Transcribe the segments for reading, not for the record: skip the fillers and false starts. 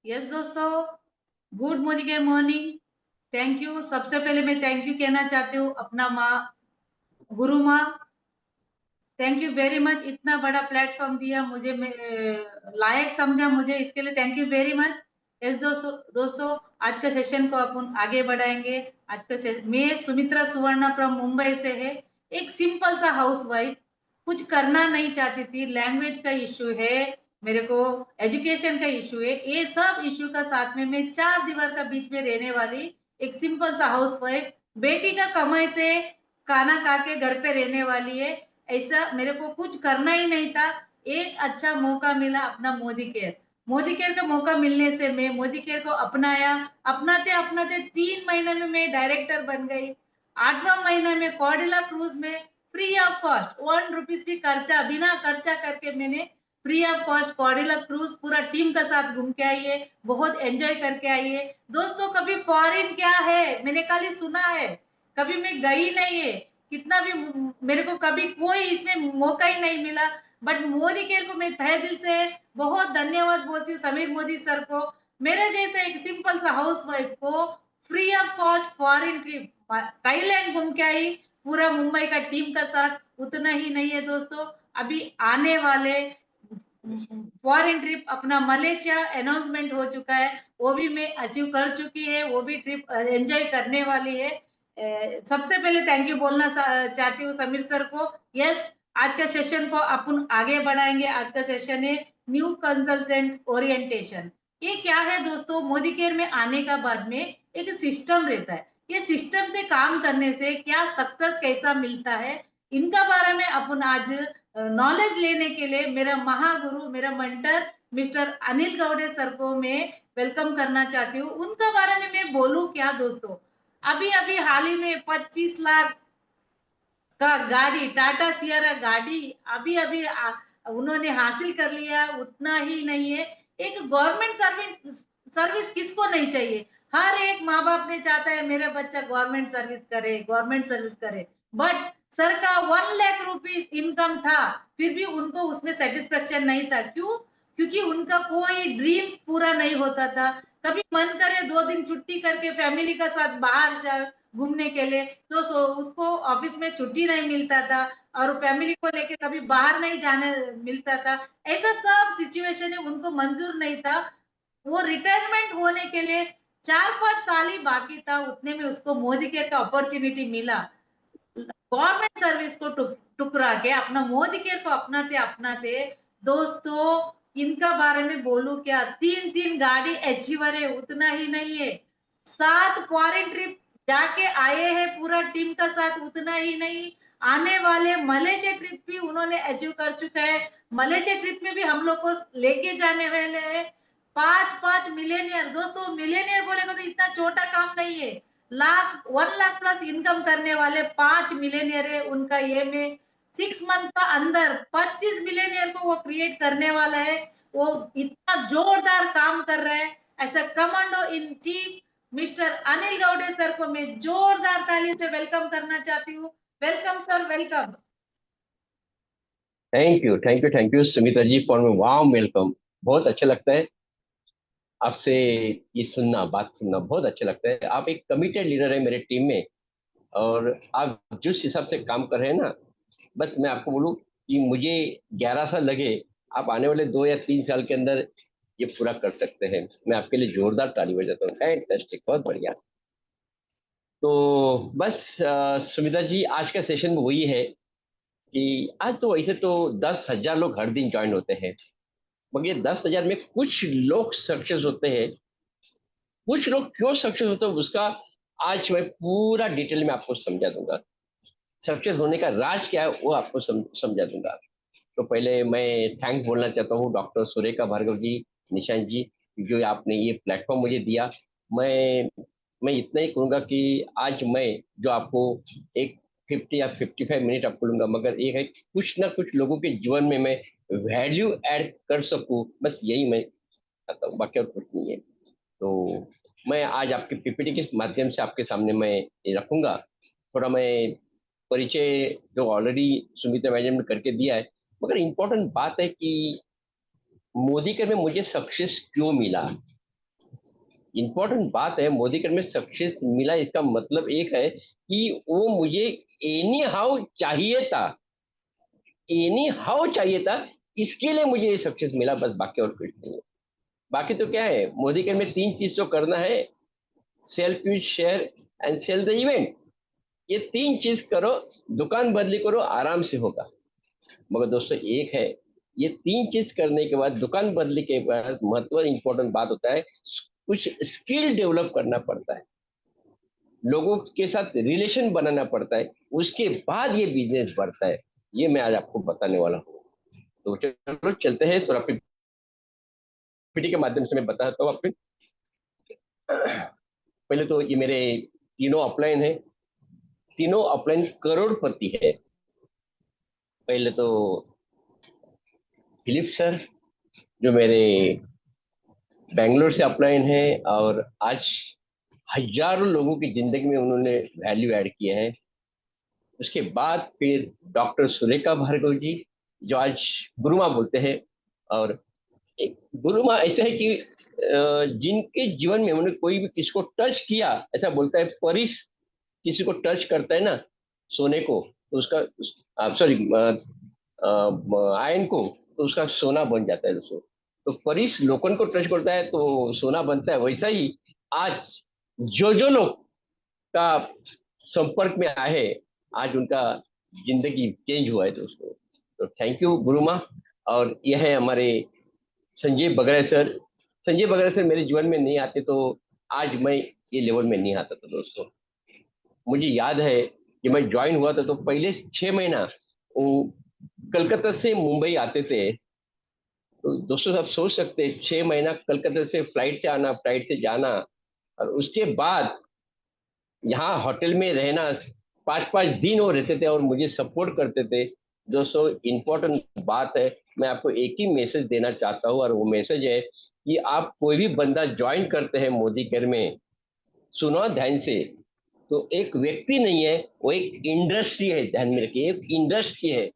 Yes दोस्तों, good morning है morning. Thank you. सबसे पहले मैं थैंक यू कहना चाहती हूँ अपना माँ, गुरु माँ। थैंक यू वेरी मच, इतना बड़ा प्लेटफॉर्म दिया मुझे, लायक समझा मुझे, इसके लिए thank you very much. Yes दोस्तों, आज का सेशन को अपन आगे बढ़ाएंगे। आज का मैं सुमित्रा सुवर्णा फ्रॉम मुंबई से है। एक सिंपल सा हाउस वाइफ, कुछ करना नहीं चाहती थी। लैंग्वेज का इश्यू है मेरे को, एजुकेशन का इश्यू है, ये सब इश्यू का साथ में मैं चार दीवार का बीच में रहने वाली एक सिंपल सा हाउस वाइफ, बेटी का कमाई से खाना खा के घर पे रहने वाली है। ऐसा मेरे को कुछ करना ही नहीं था। एक अच्छा मौका मिला अपना मोदी केयर। मोदी केयर का मौका मिलने से मैं मोदी केयर को अपनाया। अपनाते अपनाते 3 महीने में मैं डायरेक्टर बन गई। 8वां महीना में कॉर्डिला क्रूज में फ्री ऑफ कॉस्ट 1 रुपीज भी खर्चा, बिना खर्चा करके मैंने फ्री ऑफ कॉस्ट कॉर्डिला क्रूज पूरा टीम के साथ घूम के आई है। बहुत एंजॉय करके आई है दोस्तों। कभी फॉरेन क्या है मैंने खाली सुना है, कभी मैं गई नहीं है। कितना भी मेरे को कभी कोई इसमें मौका ही नहीं मिला। बट मोदी केयर को मैं तहे दिल से बहुत धन्यवाद बोलती हूँ, समीर मोदी सर को। मेरे जैसे एक सिंपल सा हाउस वाइफ को free of cost foreign trip Thailand घूम के आई पूरा मुंबई का टीम का साथ। उतना ही नहीं है दोस्तों, अभी आने वाले फॉरेन ट्रिप अपना मलेशिया अनाउंसमेंट हो चुका है, वो भी मैं अचीव कर चुकी है। वो भी ट्रिप एंजॉय करने वाली है। सबसे पहले थैंक यू बोलना चाहती हूँ समीर सर को। यस, आज का सेशन को अपन आगे बढ़ाएंगे। आज का सेशन है न्यू कंसल्टेंट ओरिएंटेशन। ये क्या है दोस्तों, मोदी केयर में आने का बाद में एक सिस्टम रहता है। ये सिस्टम से काम करने से क्या सक्सेस कैसा मिलता है, इनका बारे में अपन आज नॉलेज लेने के लिए मेरा महागुरु, मेरा मेंटर मिस्टर अनिल गौड़े सर को मैं वेलकम करना चाहती हूँ। उनका बारे में मैं बोलूं क्या दोस्तों, अभी अभी हाल ही में 25 लाख का गाड़ी, टाटा सियारा गाड़ी अभी अभी उन्होंने हासिल कर लिया। उतना ही नहीं है, एक गवर्नमेंट सर्विस किसको नहीं चाहिए। हर एक माँ बाप ने चाहता है मेरा बच्चा गवर्नमेंट सर्विस करे, गवर्नमेंट सर्विस करे। बट सर का 1 लाख रुपीज इनकम था, फिर भी उनको उसमें सेटिस्फेक्शन नहीं था। क्यों? क्योंकि उनका कोई ड्रीम्स पूरा नहीं होता था। कभी मन करे 2 दिन छुट्टी करके फैमिली का साथ बाहर जाए घूमने के लिए, तो उसको ऑफिस में छुट्टी नहीं मिलता था और फैमिली को लेके कभी बाहर नहीं जाने मिलता था। ऐसा सब सिचुएशन है, उनको मंजूर नहीं था। वो रिटायरमेंट होने के लिए 4-5 साल ही बाकी था, उतने में उसको मोदी केयर का अपॉर्चुनिटी मिला। गवर्नमेंट सर्विस को टुकरा के अपना मोदी केयर को अपनाते अपनाते दोस्तों, इनका बारे में बोलूं क्या, 3-3 गाड़ी अचीवर है। उतना ही नहीं है, 7 फॉरेन ट्रिप जाके आए हैं पूरा टीम का साथ। उतना ही नहीं, आने वाले मलेशिया ट्रिप भी उन्होंने अचीव कर चुका है। मलेशिया ट्रिप में भी हम लोग को लेके जाने वाले हैं। 5-5 मिलेनियर दोस्तों, मिलेनियर बोलेगा तो इतना छोटा काम नहीं है। 1 लाख प्लस इनकम करने वाले 5 मिलेनियर है उनका। ये में 6 मंथ का अंदर 25 मिलेनियर को वो क्रिएट करने वाला है। वो इतना जोरदार काम कर रहे हैं। ऐसा commando in chief mister Anil Gaude sir को मैं जोरदार ताली से वेलकम करना चाहती हूँ। Welcome sir, welcome. Thank you Sumita ji for my warm welcome. बहुत अच्छा लगता है आपसे ये सुनना, बात सुनना बहुत अच्छा लगता है। आप एक कमिटेड लीडर है मेरे टीम में, और आप जिस हिसाब से काम कर रहे हैं ना, बस मैं आपको बोलूं कि मुझे 11 साल लगे, आप आने वाले 2 या 3 साल के अंदर ये पूरा कर सकते हैं। मैं आपके लिए जोरदार ताली बजाता हूँ। फैंटास्टिक, बहुत बढ़िया। तो बस सुमिता जी, आज का सेशन वही है कि आज तो वैसे तो 10,000 लोग हर दिन ज्वाइन होते हैं, मगर 10,000 में कुछ लोग सक्सेस होते हैं। कुछ लोग क्यों सक्सेस होते हैं उसका आज मैं पूरा डिटेल में आपको समझा दूंगा। सक्सेस होने का राज क्या है वो आपको समझा दूंगा। तो पहले मैं थैंक बोलना चाहता हूँ डॉक्टर सुरेखा भार्गव जी, निशांत जी, जो आपने ये प्लेटफॉर्म मुझे दिया। मैं मैं इतना ही कहूँगा कि आज मैं जो आपको एक 50 या 55 मिनट आपको लूंगा, मगर ये है कि कुछ ना कुछ लोगों के जीवन में मैं वैल्यू ऐड कर सकूं, बस यही मैं चाहता हूँ, बाकी और कुछ नहीं है। तो मैं आज आपके पीपीटी के माध्यम से आपके सामने मैं ये रखूंगा। थोड़ा मैं परिचय जो ऑलरेडी सुमित्रा मैडम ने करके दिया है, मगर इम्पोर्टेंट बात है कि मोदी के में मुझे सक्सेस क्यों मिला। इंपॉर्टेंट बात है, मोदी कर में सक्सेस मिला, इसका मतलब एक है कि वो मुझे एनी हाउ चाहिए था, एनी हाउ चाहिए था, इसके लिए मुझे ये सक्सेस मिला, बस बाकी और कुछ नहीं है। बाकी तो क्या है, मोदी कर में तीन चीज तो करना है, self use, share and sale the event. ये तीन चीज करो, दुकान बदली करो, आराम से होगा। मगर दोस्तों एक है, ये तीन चीज करने के बाद, दुकान बदली के बाद महत्व इंपॉर्टेंट बात होता है, कुछ स्किल डेवलप करना पड़ता है, लोगों के साथ रिलेशन बनाना पड़ता है, उसके बाद ये बिजनेस बढ़ता है। ये मैं आज आपको बताने वाला हूँ। तो चलो चलते हैं, थोड़ा पीपीटी के माध्यम से मैं बताता हूँ आपको। पहले तो ये मेरे तीनों अपलाइन है, तीनों अपलाइन करोड़पति है। पहले तो फिलिप सर, जो मेरे बेंगलोर से अपलाइन है, और आज हजारों लोगों की जिंदगी में उन्होंने वैल्यू ऐड किया है। उसके बाद फिर डॉक्टर सुरेखा भार्गव जी, जो आज गुरुमा बोलते हैं। और एक गुरुमा ऐसा है कि जिनके जीवन में उन्होंने कोई भी किसी को टच किया, ऐसा बोलता है, परिस किसी को टच करता है ना, सोने को, तो उसका, सॉरी, आयन को, तो उसका सोना बन जाता है दोस्तों। तो परिस लोकन को टच करता है तो सोना बनता है, वैसा ही आज जो लोग का संपर्क में आए, आज उनका जिंदगी चेंज हुआ है दोस्तों। तो थैंक यू गुरुमा। और यह है हमारे संजय बगरे सर। संजय बगरे सर मेरे जीवन में नहीं आते तो आज मैं ये लेवल में नहीं आता था दोस्तों। मुझे याद है कि मैं ज्वाइन हुआ था तो पहले 6 महीना वो कलकत्ता से मुंबई आते थे। तो दोस्तों आप सोच सकते हैं, 6 महीना कलकत्ता से फ्लाइट से आना, फ्लाइट से जाना, और उसके बाद यहाँ होटल में रहना, 5 5 दिन वो रहते थे और मुझे सपोर्ट करते थे। दोस्तों इम्पोर्टेंट बात है, मैं आपको एक ही मैसेज देना चाहता हूँ, और वो मैसेज है कि आप कोई भी बंदा ज्वाइन करते हैं मोदी केयर में, सुनो ध्यान से, तो एक व्यक्ति नहीं है, वो एक इंडस्ट्री है, ध्यान में रखिए, एक इंडस्ट्री है।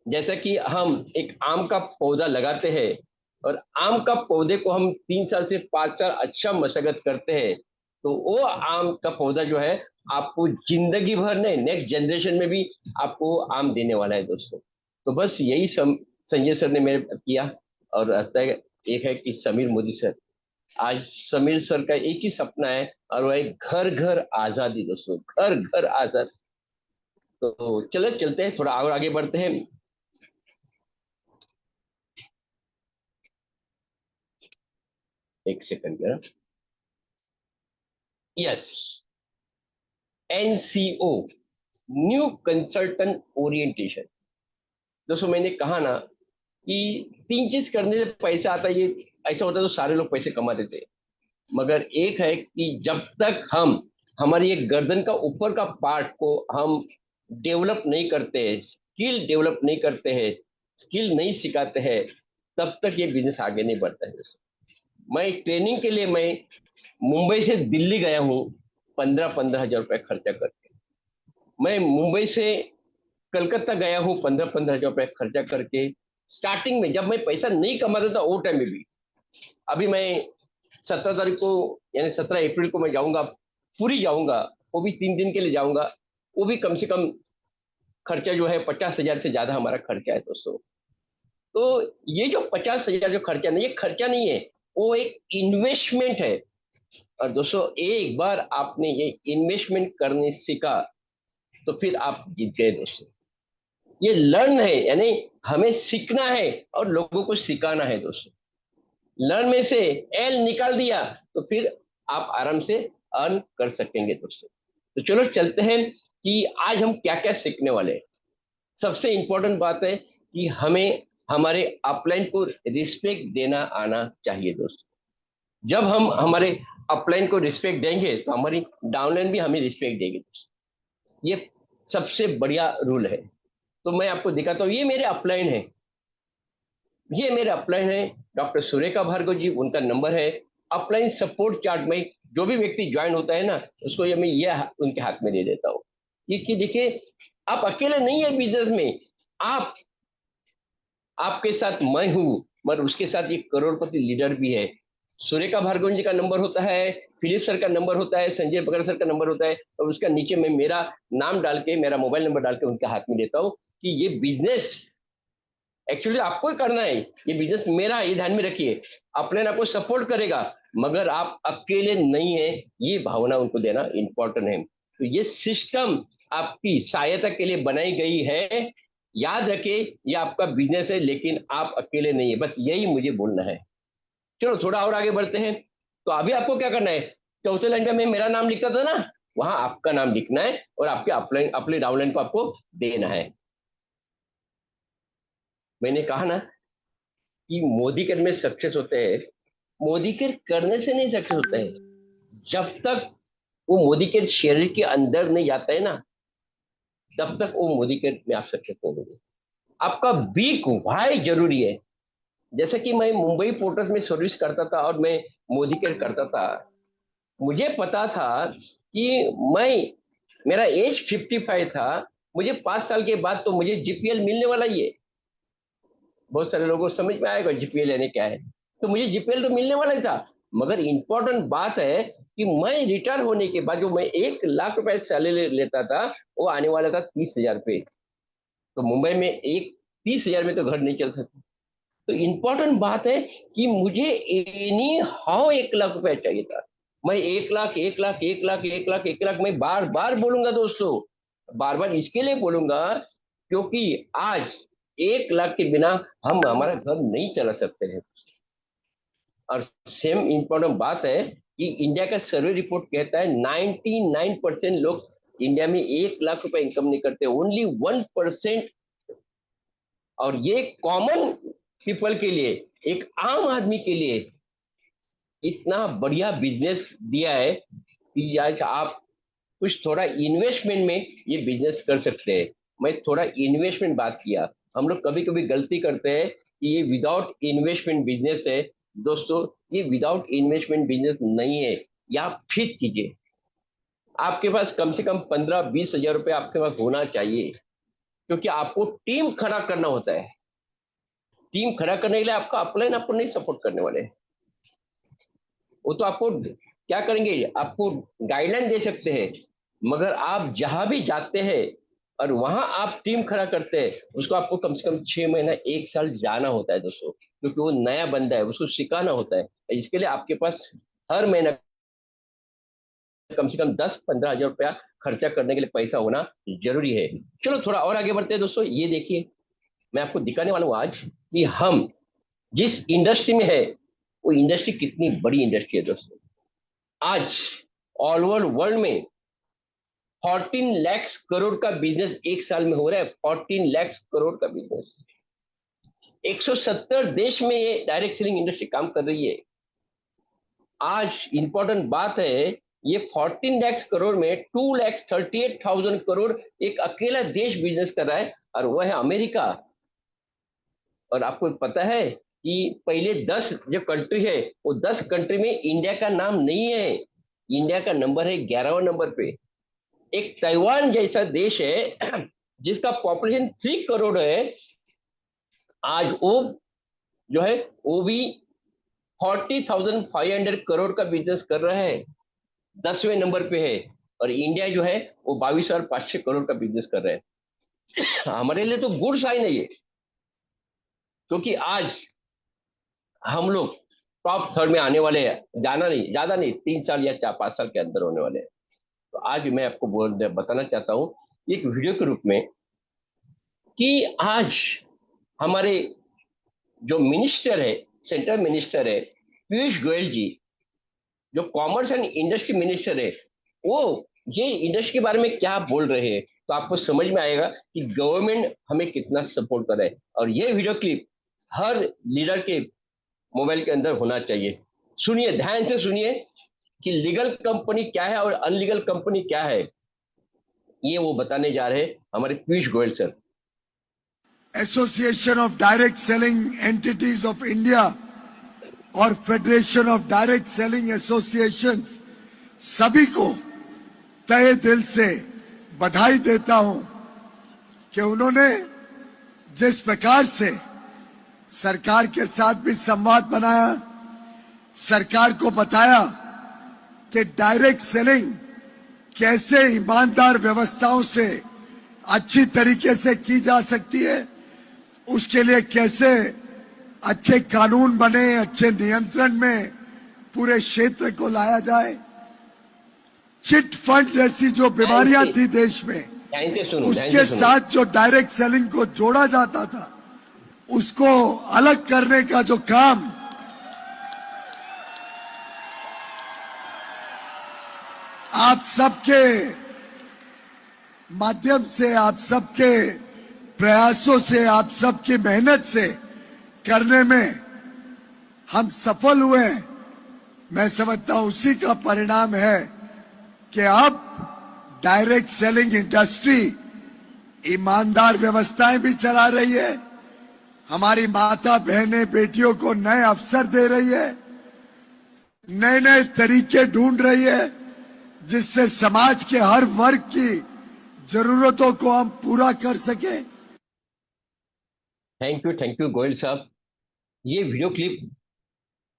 जैसा कि हम एक आम का पौधा लगाते हैं, और आम का पौधे को हम 3 साल से 5 साल अच्छा मशक्कत करते हैं, तो वो आम का पौधा जो है आपको जिंदगी भर नहीं, नेक्स्ट जनरेशन में भी आपको आम देने वाला है दोस्तों। तो बस यही संजय सर ने मेरे किया। और एक है कि समीर मोदी सर, आज समीर सर का एक ही सपना है, और वो है घर घर आजादी दोस्तों, घर घर आजाद। तो चलो चलते हैं, थोड़ा और आगे बढ़ते हैं। एक सेकंड जरा। Yes, NCO, new consultant orientation. दोस्तों मैंने कहा ना कि तीन चीज करने से पैसा आता है, ये ऐसा होता है तो सारे लोग पैसे कमा देते हैं। मगर एक है कि जब तक हम हमारी ये गर्दन का ऊपर का पार्ट को हम डेवलप नहीं करते हैं, स्किल डेवलप नहीं करते हैं, स्किल नहीं सिखाते हैं, तब तक ये बिजनेस आगे नहीं बढ़ता है। मैं ट्रेनिंग के लिए मैं मुंबई से दिल्ली गया हूँ, 15 15 हजार रुपये खर्चा करके। मैं मुंबई से कलकत्ता गया हूँ, 15 15 हजार रुपये खर्चा करके। स्टार्टिंग में जब मैं पैसा नहीं कमाता था, वो टाइम में भी। अभी मैं 17 तारीख को, यानी 17 अप्रैल को मैं जाऊंगा, पूरी जाऊंगा, वो भी 3 दिन के लिए जाऊंगा। वो भी कम से कम खर्चा जो है 50 हजार से ज्यादा हमारा खर्चा है दोस्तों। तो ये जो 50 हजार जो खर्चा नहीं, ये खर्चा नहीं है, वो एक इन्वेस्टमेंट है। और दोस्तों एक बार आपने ये इन्वेस्टमेंट करने सीखा, तो फिर आप जीत गए दोस्तों। ये लर्न है, यानी हमें सीखना है और लोगों को सिखाना है दोस्तों। लर्न में से एल निकाल दिया, तो फिर आप आराम से अर्न कर सकेंगे दोस्तों। तो चलो चलते हैं कि आज हम क्या क्या सीखने वाले हैं। सबसे इंपॉर्टेंट बात है कि हमें हमारे अपलाइन को रिस्पेक्ट देना आना चाहिए दोस्तों। जब हम हमारे अपलाइन को रिस्पेक्ट देंगे, तो हमारी डाउनलाइन भी हमें रिस्पेक्ट देगी दोस्तों। ये सबसे बढ़िया रूल है। तो मैं आपको दिखाता हूँ, ये मेरे अपलाइन है, ये मेरे अपलाइन है, डॉक्टर सुरेखा भार्गव जी, उनका नंबर है। अपलाइन सपोर्ट चार्ट में जो भी व्यक्ति ज्वाइन होता है ना, उसको ये मैं ये उनके हाथ में दे देता हूँ। ये कि देखिए, आप अकेले नहीं है बिजनेस में, आप, आपके साथ मैं हूं, मगर उसके साथ एक करोड़पति लीडर भी है। सुरेखा भार्गव जी का नंबर होता है, फिलिप सर का नंबर होता है, संजय बगरा सर का नंबर होता है, और उसका नीचे मैं मेरा नाम डाल के, मेरा मोबाइल नंबर डाल के उनके हाथ में देता हूँ कि ये बिजनेस एक्चुअली आपको ही करना है, ये बिजनेस मेरा है, ये ध्यान में रखिए। अपने आपको सपोर्ट करेगा, मगर आप अकेले नहीं है, ये भावना उनको देना इंपॉर्टेंट है। तो ये सिस्टम आपकी सहायता के लिए बनाई गई है। याद रखिए, ये आपका बिजनेस है, लेकिन आप अकेले नहीं है, बस यही मुझे बोलना है। चलो थोड़ा और आगे बढ़ते हैं। तो अभी आपको क्या करना है, चौथे लाइन पे मैं मेरा नाम लिखता था ना, वहां आपका नाम लिखना है और आपके अपलाइन अपने डाउनलाइन को आपको देना है। मैंने कहा ना कि मोदी केयर में सक्सेस होते हैं, मोदी केयर करने से नहीं सक्सेस होता है। जब तक वो मोदी केयर शरीर के अंदर नहीं जाता है ना, तब तक वो मोदी केयर में आप सक्सेस नहीं होंगे। आपका बिग वाई जरूरी है। जैसे कि मैं मुंबई पोर्ट्स में सर्विस करता था और मैं मोदी केयर करता था, मुझे पता था कि मैं मेरा एज 55 था, मुझे 5 साल के बाद तो मुझे जीपीएल मिलने वाला ही है। बहुत सारे लोगों को समझ में आएगा जीपीएल यानी क्या है। तो मुझे जीपीएल तो मिलने वाला ही था, मगर इंपॉर्टेंट बात है कि मैं रिटायर होने के बाद जो मैं 1 लाख रुपए सैलरी लेता था, वो आने वाला था 30,000 रुपये। तो मुंबई में एक 30,000 में तो घर नहीं चल सकता। तो इंपॉर्टेंट बात है कि मुझे एनी हाउ 1 लाख रुपए चाहिए था। मैं 1 लाख 1 लाख 1 लाख 1 लाख 1 लाख मैं बार बार बोलूंगा दोस्तों, बार बार इसके लिए बोलूंगा क्योंकि आज 1 लाख के बिना हम हमारा घर नहीं चला सकते हैं। और सेम इंपॉर्टेंट बात है कि इंडिया का सर्वे रिपोर्ट कहता है 99% लोग इंडिया में 1 लाख रुपए इनकम नहीं करते, ओनली 1%। और ये कॉमन पीपल के लिए, एक आम आदमी के लिए इतना बढ़िया बिजनेस दिया है कि आज आप कुछ थोड़ा इन्वेस्टमेंट में ये बिजनेस कर सकते हैं। मैं थोड़ा इन्वेस्टमेंट बात किया, हम लोग कभी कभी गलती करते हैं कि ये विदाउट इन्वेस्टमेंट बिजनेस है। दोस्तों, ये विदाउट इन्वेस्टमेंट बिजनेस नहीं है। ये आप फिट कीजिए, आपके पास कम से कम 15-20 हजार रुपये आपके पास होना चाहिए, क्योंकि आपको टीम खड़ा करना होता है। टीम खड़ा करने के लिए आपका अपलाइन आपको नहीं सपोर्ट करने वाले, वो तो आपको क्या करेंगे, आपको गाइडलाइन दे सकते हैं, मगर आप जहां भी जाते हैं और वहां आप टीम खड़ा करते हैं, उसको आपको कम से कम 6 महीना 1 साल जाना होता है दोस्तों, क्योंकि वो नया बंदा है, उसको सिखाना होता है। इसके लिए आपके पास हर महीना कम से कम 10-15 हजार रुपया खर्चा करने के लिए पैसा होना जरूरी है। चलो थोड़ा और आगे बढ़ते हैं दोस्तों। ये देखिए, मैं आपको दिखाने वाला हूँ आज कि हम जिस इंडस्ट्री में है, वो इंडस्ट्री कितनी बड़ी इंडस्ट्री है दोस्तों। आज ऑल ओवर वर्ल्ड में 14 लाख करोड़ का बिजनेस एक साल में हो रहा है। 14 लाख करोड़ का बिजनेस 170 देश में ये डायरेक्ट सेलिंग इंडस्ट्री काम कर रही है। आज इंपॉर्टेंट बात है, ये 14 लाख करोड़ में 2,38,000 करोड़ एक अकेला देश बिजनेस कर रहा है, और वह है अमेरिका। और आपको पता है कि पहले 10 जो कंट्री है, वो 10 कंट्री में इंडिया का नाम नहीं है। इंडिया का नंबर है 11वां नंबर पे। एक ताइवान जैसा देश है जिसका पॉपुलेशन 3 करोड़ है, आज वो जो है वो भी 40,500 करोड़ का बिजनेस कर रहा है, 10वें नंबर पे है। और इंडिया जो है वो 22,500 करोड़ का बिजनेस कर रहा है। हमारे लिए तो गुड साइन है ये, क्योंकि आज हम लोग टॉप थर्ड में आने वाले हैं। जाना नहीं, ज्यादा नहीं, 3 साल या 4-5 साल के अंदर होने वाले हैं। तो आज मैं आपको बताना चाहता हूँ एक वीडियो के रूप में कि आज हमारे जो मिनिस्टर है, सेंट्रल मिनिस्टर है पीयूष गोयल जी, जो कॉमर्स एंड इंडस्ट्री मिनिस्टर है, वो ये इंडस्ट्री के बारे में क्या बोल रहे हैं, तो आपको समझ में आएगा कि गवर्नमेंट हमें कितना सपोर्ट कर रहा है। और ये वीडियो क्लिप हर लीडर के मोबाइल के अंदर होना चाहिए। सुनिए, ध्यान से सुनिए कि लीगल कंपनी क्या है और अनलीगल कंपनी क्या है, ये वो बताने जा रहे हैं हमारे Piyush Goyal sir. Association of direct selling entities of India और federation of direct selling associations सभी को तहे दिल से बधाई देता हूं कि उन्होंने जिस प्रकार से सरकार के साथ भी संवाद बनाया, सरकार को बताया कि डायरेक्ट सेलिंग कैसे ईमानदार व्यवस्थाओं से अच्छी तरीके से की जा सकती है, उसके लिए कैसे अच्छे कानून बने, अच्छे नियंत्रण में पूरे क्षेत्र को लाया जाए। चिट फंड जैसी जो बीमारियां थी देश में, ध्यान से सुनो, उसके साथ जो डायरेक्ट सेलिंग को जोड़ा जाता था, उसको अलग करने का जो काम आप सबके माध्यम से, आप सबके प्रयासों से, आप सबकी मेहनत से करने में हम सफल हुए हैं। मैं समझता हूं उसी का परिणाम है कि अब डायरेक्ट सेलिंग इंडस्ट्री ईमानदार व्यवस्थाएं भी चला रही है, हमारी माता बहनें बेटियों को नए अवसर दे रही है, नए नए तरीके ढूंढ रही है जिससे समाज के हर वर्ग की जरूरतों को हम पूरा कर सके। थैंक यू गोयल साहब। ये वीडियो क्लिप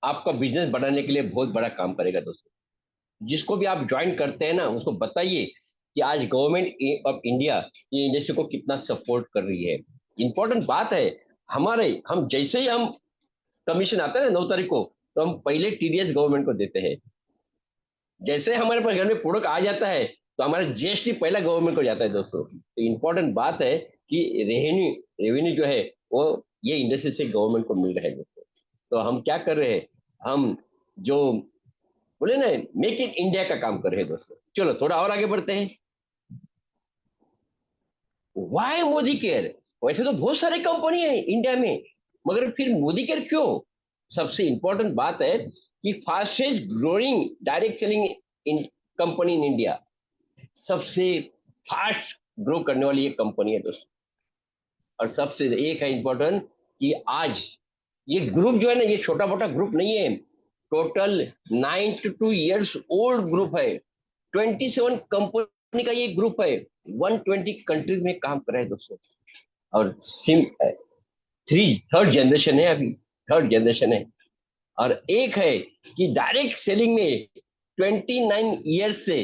आपका बिजनेस बढ़ाने के लिए बहुत बड़ा काम करेगा दोस्तों। जिसको भी आप ज्वाइन करते हैं ना, उसको बताइए कि आज गवर्नमेंट ऑफ इंडिया ये इंडस्ट्री को कितना सपोर्ट कर रही है। इंपॉर्टेंट बात है, हम जैसे ही हम कमीशन आता है ना 9 तारीख को, तो हम पहले टीडीएस गवर्नमेंट को देते हैं। जैसे हमारे पास घर में प्रोडक्ट आ जाता है तो हमारा जीएसटी पहला गवर्नमेंट को जाता है दोस्तों। तो इंपॉर्टेंट बात है कि रेवेन्यू जो है वो ये इंडस्ट्री से गवर्नमेंट को मिल रहा है दोस्तों। तो हम क्या कर रहे हैं, हम जो बोले ना मेक इन इंडिया का काम कर रहे हैं दोस्तों। चलो थोड़ा और आगे बढ़ते हैं। Why Modi care? वैसे तो बहुत सारे कंपनी है इंडिया में, मगर फिर मोदी केयर क्यों? सबसे इंपॉर्टेंट बात है कि fastest growing direct selling company in India, सबसे फास्ट ग्रो करने वाली ये कंपनी है दोस्तों। और सबसे एक है इंपॉर्टेंट कि आज ये ग्रुप जो है ना, ये छोटा मोटा ग्रुप नहीं है, टोटल 92 ईयर्स ओल्ड ग्रुप है। 27 कंपनी का ये ग्रुप है, 120 कंट्रीज में काम कर रहा है दोस्तों। और थर्ड जनरेशन है, अभी थर्ड जनरेशन है। और एक है कि डायरेक्ट सेलिंग में 29 ईयर्स से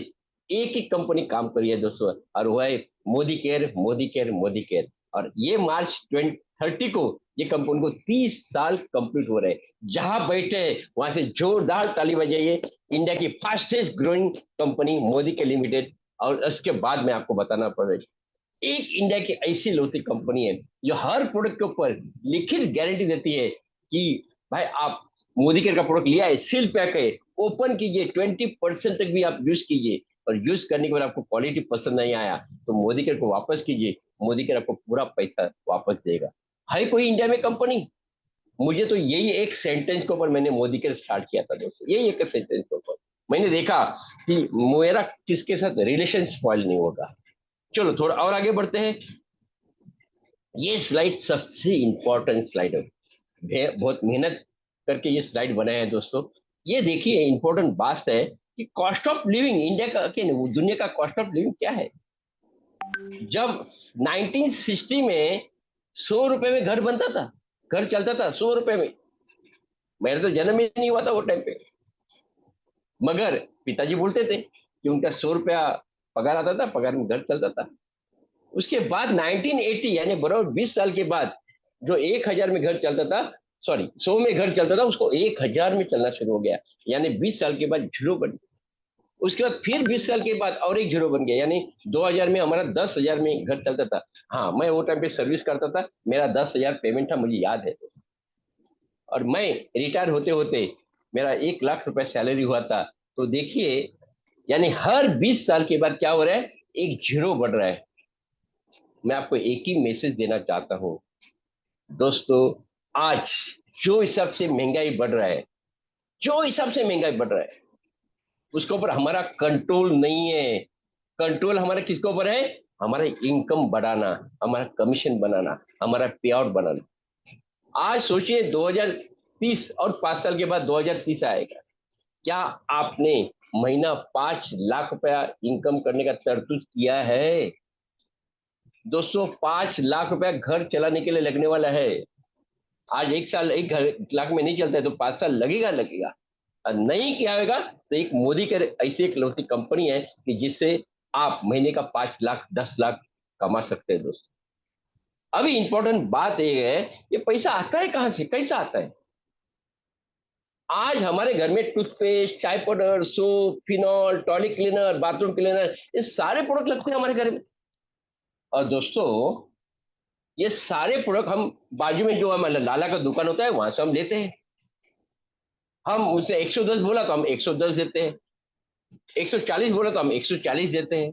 एक ही कंपनी काम कर रही है दोस्तों, और वो है Modi care, Modi care, Modi care. और ये मार्च 2030 को ये कंपनी को 30 साल कंप्लीट हो रहे हैं। जहां बैठे वहां से जोरदार ताली बजाइए। इंडिया की फास्टेस्ट ग्रोइंग कंपनी मोदी के लिमिटेड। और उसके बाद में आपको बताना पड़ेगा, एक इंडिया की ऐसी लौती कंपनी है जो हर प्रोडक्ट के ऊपर लिखित गारंटी देती है कि भाई आप मोदी केयर का प्रोडक्ट लिया है, सील पैक है, ओपन कीजिए, 20% तक भी आप यूज कीजिए, और यूज करने के बाद आपको क्वालिटी पसंद नहीं आया तो मोदी केयर को वापस कीजिए, मोदी केयर आपको पूरा पैसा वापस देगा। है कोई इंडिया में कंपनी? मुझे तो यही एक सेंटेंस के ऊपर मैंने मोदी केयर स्टार्ट किया था दोस्तों। यही एक सेंटेंस के ऊपर मैंने देखा कि मेरा किसके साथ रिलेशन स्पॉइल नहीं होगा। चलो थोड़ा और आगे बढ़ते हैं। ये स्लाइड सबसे इंपॉर्टेंट स्लाइड है, बहुत मेहनत करके ये स्लाइड बनाया है दोस्तों। ये देखिए इंपॉर्टेंट बात है कि कॉस्ट ऑफ लिविंग इंडिया का के दुनिया का कॉस्ट ऑफ लिविंग क्या है। जब 1960 में 100 रुपए में घर बनता था, घर चलता था 100 रुपए में, मेरा तो जन्म ही नहीं हुआ था वो टाइम पे, मगर पिताजी बोलते थे कि उनका 100 रुपया पगार आता था, पगार में घर चलता था। उसके बाद 1980 यानी बराबर 20 साल के बाद जो 1000 में घर चलता था, सॉरी 100 में घर चलता था, उसको 1000 में चलना शुरू हो गया, यानी 20 साल के बाद जीरो बन गया। उसके बाद फिर 20 साल के बाद और एक जीरो बन गया, यानी 2000 में हमारा 10,000 में घर चलता था। हाँ, मैं वो टाइम पे सर्विस करता था, मेरा 10,000 पेमेंट था, मुझे याद है। और मैं रिटायर होते होते मेरा 1 लाख रुपए सैलरी हुआ था। तो देखिए यानी हर 20 साल के बाद क्या हो रहा है, एक जीरो बढ़ रहा है। मैं आपको एक ही मैसेज देना चाहता हूं दोस्तों, आज जो हिसाब से महंगाई बढ़ रहा है, जो हिसाब से महंगाई बढ़ रहा है, उसके ऊपर हमारा कंट्रोल नहीं है। कंट्रोल हमारा किसके ऊपर है? हमारा इनकम बढ़ाना, हमारा कमीशन बनाना, हमारा पे आउट बनाना। आज सोचिए 2030 और 5 साल के बाद 2030 आएगा, क्या आपने महीना 5 लाख रुपया इनकम करने का तरतूज किया है? दोस्तों 5 लाख रुपया घर चलाने के लिए लगने वाला है। आज 1 साल 1 लाख में नहीं चलता है तो 5 साल लगेगा। और नहीं किया होगा तो एक मोदी के ऐसी एक लौती कंपनी है कि जिससे आप महीने का 5 लाख 10 लाख कमा सकते हैं दोस्त। अभी इंपॉर्टेंट बात यह है, ये पैसा आता है कहां से, कैसा आता है? आज हमारे घर में टूथपेस्ट, चाय powder, soap, phenol, toilet cleaner, bathroom cleaner, ये सारे प्रोडक्ट लगते हैं हमारे घर में। और दोस्तों, ये सारे प्रोडक्ट हम बाजू में जो हमारा लाला का दुकान होता है वहां से हम लेते हैं। हम उसे 110 बोला तो हम 110 देते हैं, 140 बोला तो हम 140 देते हैं।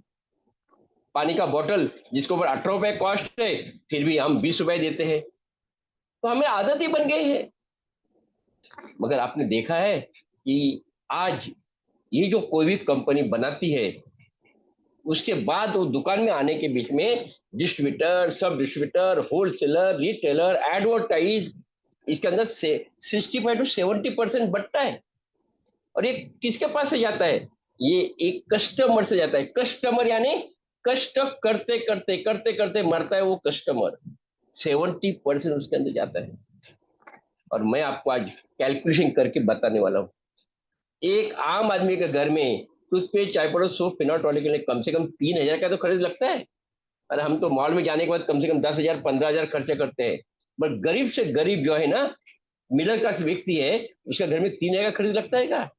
पानी का बोतल जिसके ऊपर 18 रुपए कॉस्ट है, फिर भी हम 20 रुपए देते हैं। तो हमें आदत ही बन गई है। मगर आपने देखा है कि आज ये जो कोई भी कंपनी बनाती है, उसके बाद वो दुकान में आने के बीच में डिस्ट्रीब्यूटर, सब डिस्ट्रीब्यूटर, होलसेलर, रिटेलर, एडवर्टाइज, इसके अंदर से 65 to 70% बटता है। और ये किसके पास से जाता है? ये एक कस्टमर से जाता है। कस्टमर यानी कष्ट करते करते करते करते मरता है वो कस्टमर। 70% उसके अंदर जाता है। और मैं आपको आज कैलकुलेशन करके बताने वाला हूं। एक आम आदमी के घर में टूथपेस्ट, चाय पाउडर, सोप, फिनॉल, टॉयलेट के लिए कम से कम 3,000 का तो खर्च लगता है। और हम तो मॉल में जाने के बाद कम से कम 10,000 15,000 खर्चा करते हैं। पर गरीब से गरीब जो है ना, मिडिल क्लास व्यक्ति है, उसका घर में 3,000 का खरीद लगता है क्या?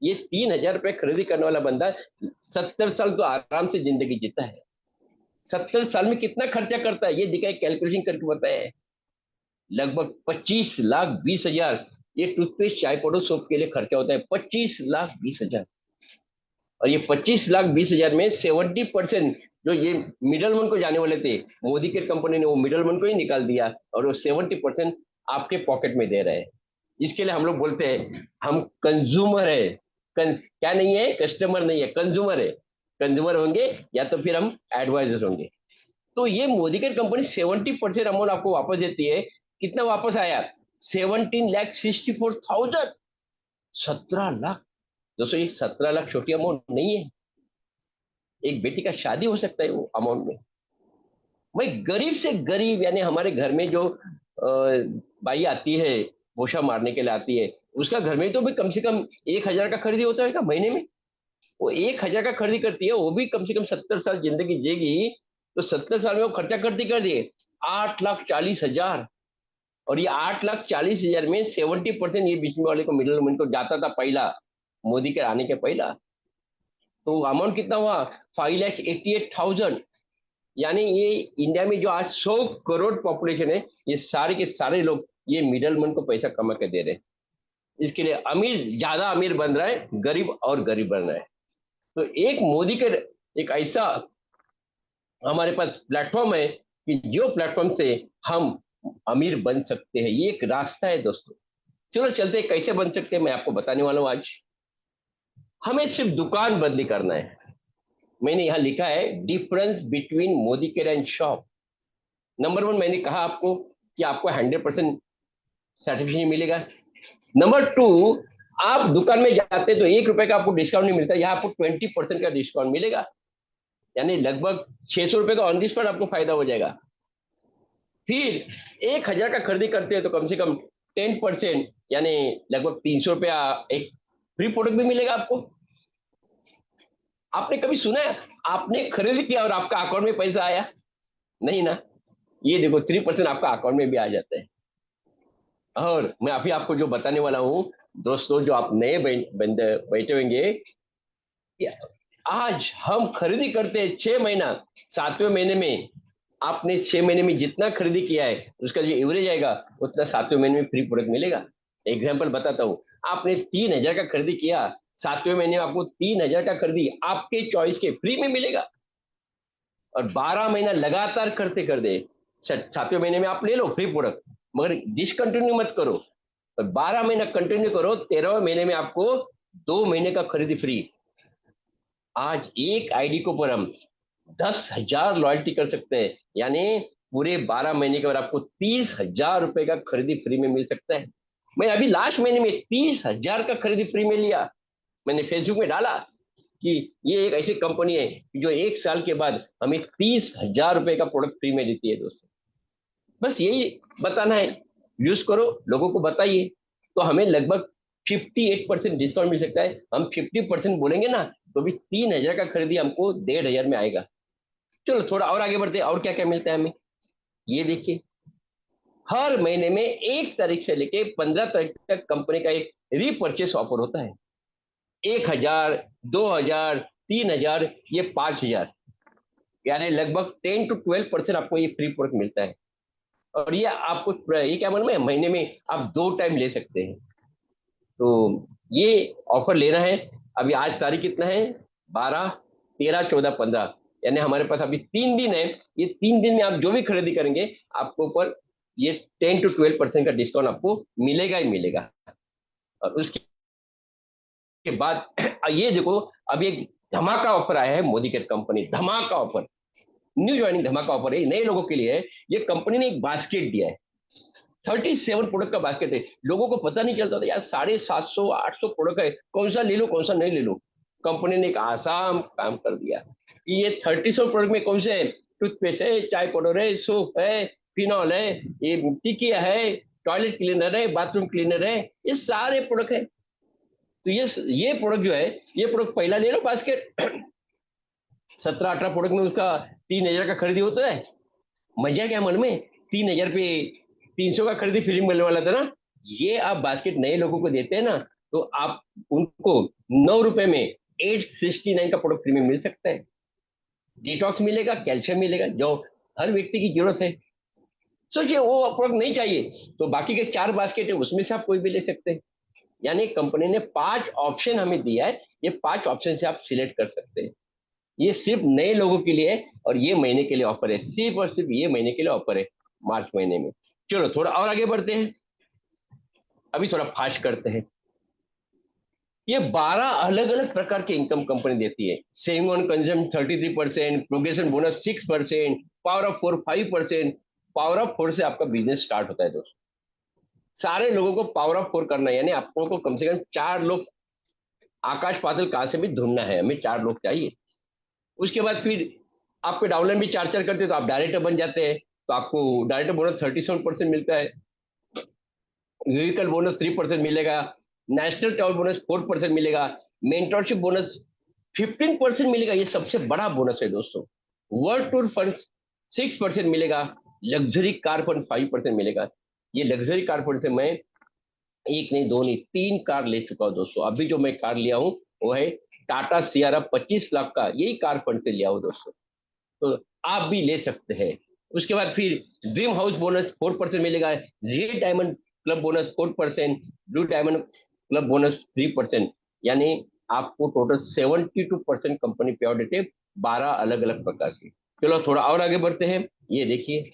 ये 3,000 रुपए खरीदी करने वाला बंदा 70 साल तो आराम से जिंदगी जीता है। 70 साल में कितना खर्चा करता है ये दिखाए, कैलकुलेशन करके बताए। लगभग 25,20,000 ये टूथपेस्ट, चाय पाउडर, सोप के लिए खर्चा होता है। 25,20,000। और ये 25,20,000 में 70% जो ये मिडल मैन को जाने वाले थे, मोदी के कंपनी ने वो मिडल मैन को ही निकाल दिया और वो 70% आपके पॉकेट में दे रहे हैं। इसके लिए हम लोग बोलते हैं हम कंज्यूमर है। क्या नहीं है? कस्टमर नहीं है, कंज्यूमर है। कंज्यूमर होंगे या तो फिर हम एडवाइजर होंगे। तो ये मोदी के कंपनी 70% अमाउंट आपको वापस देती है। कितना वापस आया? 17,64,000। 17 लाख। दोस्तों, ये 17 लाख छोटी अमाउंट नहीं है। एक बेटी का शादी हो सकता है वो अमाउंट में। भाई, गरीब से गरीब यानी हमारे घर में जो बाई आती है, पोछा मारने के लिए आती है, उसका घर में तो भी कम से कम 1,000 का खरीदी होता है क्या महीने में? वो 1,000 का खरीदी करती है, वो भी कम से कम 70 साल जिंदगी जिएगी। तो 70 साल में वो खर्चा करती कर दिए 8,40,000। और ये 8,40,000 में 70% ये बीच में वाले को, मिडिल मैन को जाता था पहला, मोदी के आने के पहला। तो अमाउंट कितना हुआ? 5,88,000। यानी ये इंडिया में जो आज 100 करोड़ पॉपुलेशन है, ये सारे के सारे लोग ये मिडल मैन को पैसा कमा के दे रहे हैं। इसके लिए अमीर ज्यादा अमीर बन रहा है, गरीब और गरीब बन रहा है। तो एक मोदी के एक ऐसा हमारे पास प्लेटफॉर्म है कि जो प्लेटफॉर्म से हम अमीर बन सकते हैं। ये एक रास्ता है दोस्तों। चलो चलते हैं, कैसे बन सकते हैं मैं आपको बताने वाला हूं आज। हमें सिर्फ दुकान बदली करना है। मैंने यहां लिखा है difference between Modi care and shop. Number 1, मैंने कहा आपको कि आपको 100% सर्टिफिकेशन मिलेगा। नंबर 2, आप दुकान में जाते तो 1 रुपए का आपको डिस्काउंट नहीं मिलता, यहाँ आपको 20% का डिस्काउंट मिलेगा। यानी लगभग 600 रुपए का ऑन दी स्पॉट आपको फायदा हो जाएगा। फिर 1,000 का खरीदी करते हैं तो कम से कम 10% यानी लगभग 300 रुपया एक फ्री प्रोडक्ट भी मिलेगा आपको। आपने कभी सुना है आपने खरीदी किया और आपका अकाउंट में पैसा आया? नहीं ना। ये देखो 3% आपका अकाउंट में भी आ जाता है। और मैं अभी आपको जो बताने वाला हूं दोस्तों, जो आप नए बैठे होंगे कि आज हम खरीदी करते हैं 6 महीना, 7वें महीने में आपने 6 महीने में जितना खरीदी किया है उसका जो एवरेज आएगा उतना 7वें महीने में फ्री प्रोडक्ट मिलेगा। एग्जाम्पल बताता हूँ, आपने 3,000 का खरीदी किया, 7वें महीने में आपको 3,000 का खरीदी आपके चॉइस के फ्री में मिलेगा। और 12 महीना लगातार करते करते 7वें महीने में आप ले लो फ्री प्रोडक्ट, मगर डिसकंटिन्यू मत करो। और 12 महीना कंटिन्यू करो, 13वें महीने में आपको 2 महीने का खरीदी फ्री। आज एक आईडी को पर हम 10,000 लॉयल्टी कर सकते हैं। यानी पूरे 12 महीने के बाद आपको 30,000 रुपए का खरीदी फ्री में मिल सकता है। मैं अभी लास्ट महीने में 30,000 का खरीदी फ्री में लिया। मैंने फेसबुक में डाला कि ये एक ऐसी कंपनी है जो 1 साल के बाद हमें 30,000 रुपए का प्रोडक्ट फ्री में देती है दोस्तों। बस यही बताना है, यूज करो, लोगों को बताइए। तो हमें लगभग 58% डिस्काउंट मिल सकता है। हम 50% बोलेंगे ना तो भी 3,000 का खरीदी हमको 1,500 में आएगा। चलो थोड़ा और आगे बढ़ते हैं, और क्या क्या मिलता है हमें, ये देखिए। हर महीने में 1 तारीख से लेके 15 तारीख तक कंपनी का एक रीपरचेस ऑफर होता है। 1,000, 2,000, 3,000, ये 5,000, यानी लगभग 10 to 12% आपको ये फ्री प्रोडक्ट मिलता है। और ये आपको ये क्या मालूम है, महीने में आप 2 टाइम ले सकते हैं। तो ये ऑफर लेना है। अभी आज तारीख कितना है, 12, 13, 14, 15, यानी हमारे पास अभी 3 दिन है। ये 3 दिन में आप जो भी खरीदी करेंगे आपको ऊपर ये 10 to 12% का डिस्काउंट आपको मिलेगा ही मिलेगा। और उसके बाद ये देखो, अभी एक धमाका ऑफर आया है, मोदी केयर कंपनी धमाका ऑफर, न्यू ज्वाइनिंग धमाका ऑफर है, नए लोगों के लिए है। ये कंपनी ने एक बास्केट दिया है, 37 प्रोडक्ट का बास्केट है। लोगों को पता नहीं चलता था यार, 750, 800 प्रोडक्ट है, कौन सा ले लो कौन सा नहीं ले लो। कंपनी ने एक आसान काम कर दिया कि ये 37 प्रोडक्ट में कौन से है, टूथपेस्ट है, चाय पाउडर है, सोप है, फिनॉल है, ये टिकिया है, टॉयलेट क्लीनर है, बाथरूम क्लीनर है, ये सारे प्रोडक्ट है। तो ये प्रोडक्ट जो है, ये प्रोडक्ट पहला ले लो बास्केट, 17-18 प्रोडक्ट में उसका 3,000 का खरीदी होता है। मजा क्या मन में, 3,000 पे 300 का खरीदी फ्री मिलने वाला था ना। ये आप बास्केट नए लोगों को देते हैं ना, तो आप उनको 9 रुपए में 869 का प्रोडक्ट फ्री में मिल सकता है। डिटॉक्स मिलेगा, कैल्शियम मिलेगा, जो हर व्यक्ति की जरूरत है। सोचिए वो प्रोडक्ट नहीं चाहिए तो बाकी के 4 बास्केट है उसमें से आप कोई भी ले सकते हैं। यानी कंपनी ने 5 ऑप्शन हमें दिया है, ये 5 ऑप्शन से आप सिलेक्ट कर सकते हैं। ये सिर्फ नए लोगों के लिए है और ये महीने के लिए ऑफर है, सिर्फ और सिर्फ ये महीने के लिए ऑफर है, मार्च महीने में। चलो थोड़ा और आगे बढ़ते हैं, अभी थोड़ा फास्ट करते हैं। ये 12 अलग अलग प्रकार के इनकम कंपनी देती है। Saving on consume 33%, progression bonus 6%, power of 4 5%। Power of 4 से आपका बिजनेस स्टार्ट होता है दोस्तों। सारे लोगों को पावर ऑफ 4 करना है, यानी आपको को कम से कम 4 लोग, आकाश पाताल कहां से भी ढूंढना है, हमें 4 लोग चाहिए। उसके बाद फिर आपको डाउनलाइन भी 4 करते हैं तो आप डायरेक्टर बन जाते हैं, तो आपको डायरेक्टर बोनस 37% मिलता है, व्हीकल बोनस 3% मिलेगा, नेशनल ट्रैवल बोनस 4% मिलेगा, मेंटरशिप बोनस 15% मिलेगा, ये सबसे बड़ा बोनस है दोस्तों। वर्ल्ड टूर फंड 6% मिलेगा, लग्जरी कार फंड 5% मिलेगा। ये लग्जरी कार फंड से मैं एक नहीं, दो नहीं, 3 कार ले चुका हूं दोस्तों। अभी जो मैं कार लिया हूं वो है टाटा सियारा, 25 लाख का, यही कार फंड से लिया हूं दोस्तों। तो आप भी ले सकते हैं। उसके बाद फिर ड्रीम हाउस बोनस 4% मिलेगा, red diamond club bonus 4%, blue diamond club bonus 3%, यानी आपको टोटल 72% कंपनी पे आउट देते हैं, 12 अलग अलग प्रकार की। चलो थोड़ा और आगे बढ़ते हैं, ये देखिए।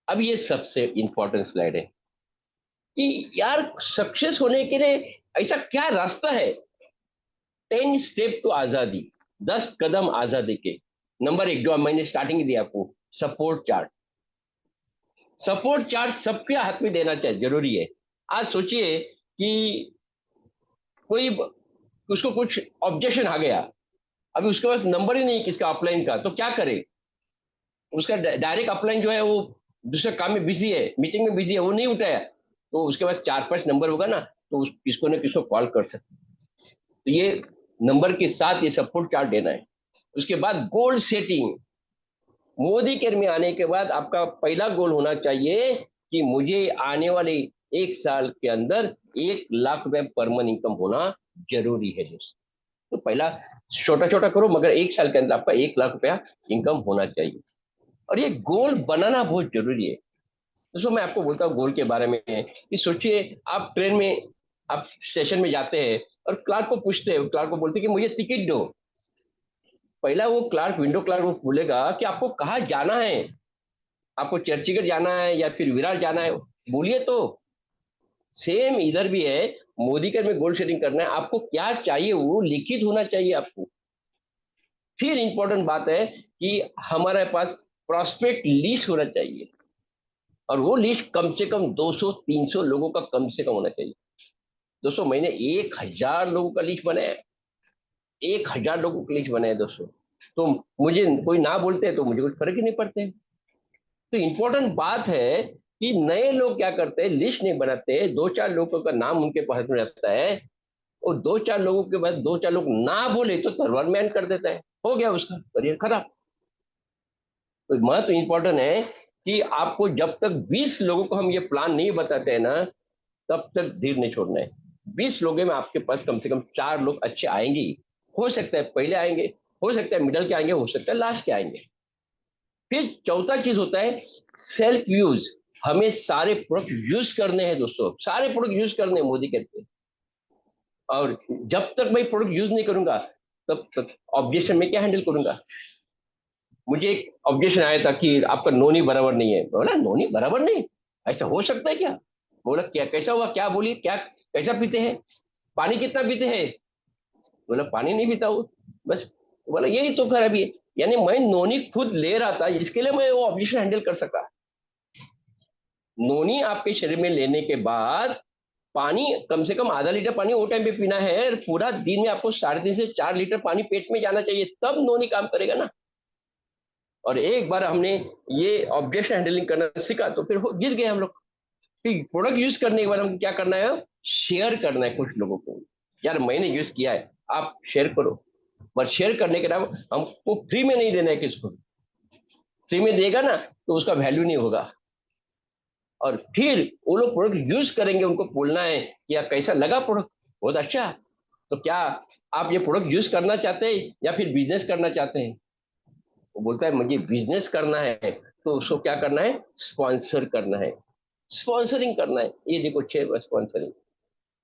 अब ये सबसे इंपॉर्टेंट स्लाइड है कि यार सक्सेस होने के लिए ऐसा क्या रास्ता है। 10 स्टेप टू आजादी, 10 कदम आजादी के। नंबर 1 जो मैंने स्टार्टिंग दिया आपको, सपोर्ट चार्ट। सपोर्ट चार्ट सबके हाथ में देना चाहिए, जरूरी है। आज सोचिए कि कोई उसको कुछ ऑब्जेक्शन आ गया, अभी उसके पास नंबर ही नहीं किसका अपलाइन का, तो क्या करे। उसका डायरेक्ट अपलाइन जो है वो दूसरे काम में बिजी है, मीटिंग में बिजी है, वो नहीं उठाया, तो उसके बाद 4-5 नंबर होगा ना, तो किसको ना किसको कॉल कर सकते। तो ये नंबर के साथ ये सपोर्ट चार्ट देना है। उसके बाद गोल सेटिंग। मोदी केयर में आने के बाद आपका पहला गोल होना चाहिए कि मुझे आने वाले 1 साल के अंदर 1 लाख रुपए पर मंथ इनकम होना जरूरी है दोस्तों। तो पहला छोटा छोटा करो, मगर 1 साल के अंदर आपका 1 लाख रुपया इनकम होना चाहिए। और ये गोल बनाना बहुत जरूरी है दोस्तों। मैं आपको बोलता हूँ गोल के बारे में कि सोचिए आप ट्रेन में, आप स्टेशन में जाते हैं और क्लार्क को पूछते हैं, क्लार्क को बोलते हैं कि मुझे टिकट दो। पहला वो क्लार्क, विंडो क्लार्क वो बोलेगा कि आपको कहाँ जाना है, आपको चर्चगेट जाना है या फिर विरार जाना है, बोलिए तो। सेम इधर भी है, मोदी केयर में गोल सेटिंग करना है, आपको क्या चाहिए वो लिखित होना चाहिए आपको। फिर इंपॉर्टेंट बात है कि हमारे पास प्रोस्पेक्ट लिस्ट होना चाहिए, और वो लिस्ट कम से कम 200-300 लोगों का कम से कम होना चाहिए। दोस्तों मैंने 1,000 लोगों का लिस्ट बनाया, 1,000 लोगों की लिस्ट बनाया दोस्तों। तो मुझे कोई ना बोलते तो मुझे कुछ फर्क ही नहीं पड़ते। तो इंपॉर्टेंट बात है कि नए लोग क्या करते हैं, लिस्ट नहीं बनाते, दो चार लोगों का नाम उनके पास में रहता है, और दो चार लोगों के बाद दो चार लोग ना बोले तो तलवार में एंड कर देता है, हो गया उसका करियर खराब। तो महत्व इंपॉर्टेंट है कि आपको जब तक 20 लोगों को हम ये प्लान नहीं बताते हैं ना, तब तक धीर नहीं छोड़ना है। 20 लोगों में आपके पास कम से कम 4 लोग अच्छे आएंगे ही। हो सकता है पहले आएंगे, हो सकता है मिडल के आएंगे, हो सकता है लास्ट के आएंगे। फिर चौथा चीज होता है सेल्फ यूज। हमें सारे प्रोडक्ट यूज करने हैं दोस्तों, सारे प्रोडक्ट यूज करने हैं मोदी कहते हैं। और जब तक मैं प्रोडक्ट यूज नहीं करूंगा तब तक ऑब्जेक्शन में क्या हैंडल करूंगा। मुझे एक ऑब्जेक्शन आया था कि आपका नोनी बराबर नहीं है। बोला नोनी बराबर नहीं, ऐसा हो सकता है क्या? बोला क्या, कैसा हुआ, क्या बोलिए, क्या कैसा पीते हैं, पानी कितना पीते हैं? बोला पानी नहीं पीता हूँ बस। बोला यही तो खराबी है। यानी मैं नोनी खुद ले रहा था, इसके लिए मैं वो ऑब्जेक्शन हैंडल कर सका। नोनी आपके शरीर में लेने के बाद पानी कम से कम आधा लीटर पानी वो टाइम पे पीना है, और पूरा दिन में आपको 3.5 से 4 लीटर पानी पेट में जाना चाहिए, तब नोनी काम करेगा ना। और एक बार हमने ये ऑब्जेक्शन हैंडलिंग करना सीखा तो फिर जीत गए हम लोग। फिर प्रोडक्ट यूज करने के बाद हम क्या करना है, शेयर करना है कुछ लोगों को। यार मैंने यूज किया है, आप शेयर करो। पर शेयर करने के बाद हमको फ्री में नहीं देना है किसको। फ्री में देगा ना तो उसका वैल्यू नहीं होगा। और फिर वो लोग प्रोडक्ट यूज करेंगे, उनको बोलना है कि यार कैसा लगा प्रोडक्ट, बहुत अच्छा। तो क्या आप ये प्रोडक्ट यूज करना चाहते हैं या फिर बिजनेस करना चाहते हैं? वो बोलता है मुझे बिजनेस करना है। तो उसको क्या करना है, स्पॉन्सर करना है, स्पॉन्सरिंग करना है। ये देखो 6 स्पॉन्सरिंग,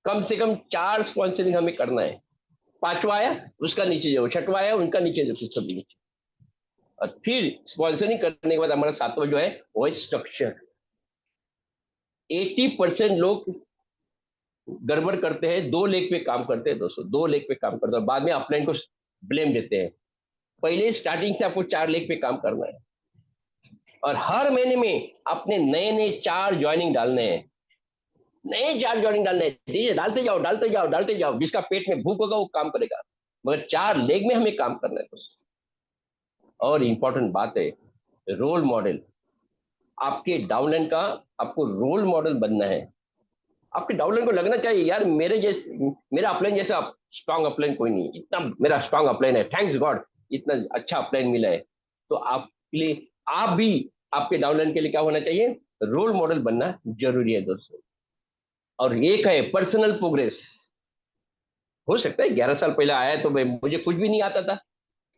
कम से कम 4 स्पॉन्सरिंग हमें करना है। 5वां आया उसका नीचे जाओ, 6वां आया उनका नीचे जाओ, सब नीचे। और फिर स्पॉन्सरिंग करने के बाद हमारा 7वां जो है वो है स्ट्रक्चर। 80% लोग गड़बड़ करते हैं, 2 लेग पे काम करते हैं दोस्तों, 2 लेग पे काम करते हैं, बाद में अपलाइन को ब्लेम देते हैं। पहले स्टार्टिंग से आपको 4 लेग पे काम करना है, और हर महीने में अपने नए नए 4 ज्वाइनिंग डालने हैं, नए 4 ज्वाइनिंग डालने हैं। ठीक है, डालते जाओ डालते जाओ डालते जाओ, जिसका पेट में भूख होगा वो काम करेगा, मगर 4 लेग में हमें काम करना है दोस्तों। और इंपॉर्टेंट बात है रोल मॉडल। आपके डाउनलाइन का आपको रोल मॉडल बनना है। आपके डाउनलाइन को लगना चाहिए यार मेरे जैसे, मेरा अपलाइन जैसा स्ट्रांग अपलाइन कोई नहीं, इतना मेरा स्ट्रांग अपलाइन है, थैंक्स गॉड इतना अच्छा अपलाइन मिला है। तो आपके लिए, आप भी आपके डाउनलाइन के लिए क्या होना चाहिए, रोल मॉडल बनना जरूरी है दोस्तों। और एक है पर्सनल प्रोग्रेस। हो सकता है 11 साल पहले आया तो मैं, मुझे कुछ भी नहीं आता था।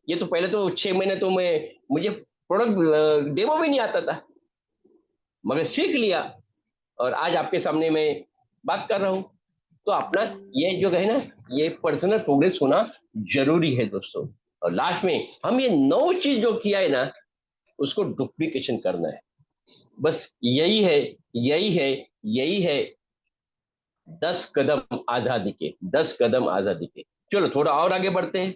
ये तो पहले तो 6 महीने तो मैं, मुझे प्रोडक्ट डेमो भी नहीं आता था, मगर सीख लिया और आज आपके सामने मैं बात कर रहा हूं। तो अपना ये जो है ना, ये पर्सनल प्रोग्रेस होना जरूरी है दोस्तों। और लास्ट में हम ये 9 चीज जो किया है ना, उसको डुप्लीकेशन करना है। बस यही है, यही है, यही है 10 कदम आजादी के, 10 कदम आजादी के। चलो थोड़ा और आगे बढ़ते हैं।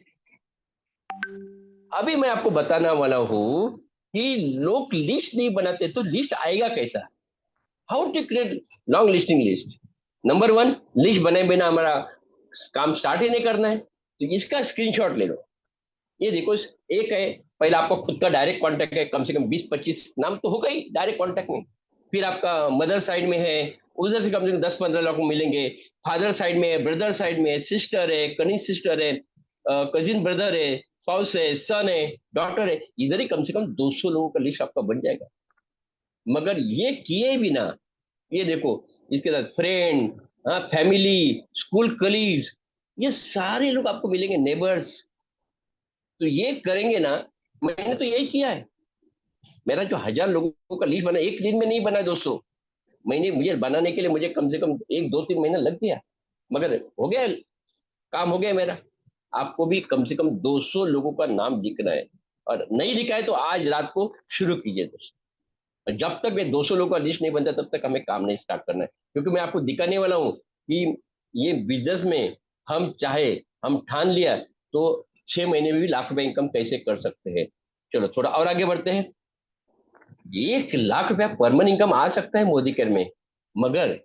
अभी मैं आपको बताने वाला हूं कि लोग लिस्ट नहीं बनाते तो लिस्ट आएगा कैसा, how to create long listing list. Number 1, list बने बिना हमारा काम स्टार्ट ही नहीं करना है, तो इसका स्क्रीनशॉट ले लो। ये देखो, एक है पहले आपका खुद का डायरेक्ट कांटेक्ट है, कम से कम 20-25 नाम तो होगा ही डायरेक्ट कांटेक्ट में। फिर आपका मदर साइड में है, उधर से कम से कम 10-15 लोग मिलेंगे। फादर साइड में है, ब्रदर साइड में है, सिस्टर है, कनिष्ठ सिस्टर है, कजिन ब्रदर है, स्पाउस है, सन है, डॉटर है, इधर ही कम से कम 200 लोगों का लिस्ट आपका बन जाएगा। मगर ये किए बिना, ये देखो इसके साथ फ्रेंड, हाँ फैमिली, स्कूल कलीग्स, ये सारे लोग आपको मिलेंगे, नेबर्स। तो ये करेंगे ना, मैंने तो यही किया है। मेरा जो 1000 लोगों का लिस्ट बना, एक दिन में नहीं बना दोस्तों। मैंने, मुझे बनाने के लिए मुझे कम से कम 1-2-3 महीना लग गया, मगर हो गया, काम हो गया मेरा। आपको भी कम से कम 200 लोगों का नाम लिखना है, और नहीं लिखा है तो आज रात को शुरू कीजिए दोस्तों। जब तक ये 200 लोगों का लिस्ट नहीं बनता तब तक हमें काम नहीं स्टार्ट करना है, क्योंकि मैं आपको दिखाने वाला हूं कि ये बिजनेस में हम चाहे, हम ठान लिया तो 6 महीने में भी लाख रुपए इनकम कैसे कर सकते हैं। चलो थोड़ा और आगे बढ़ते हैं। 1 लाख रुपया परमानेंट इनकम आ सकता है मोदी केयर में, मगर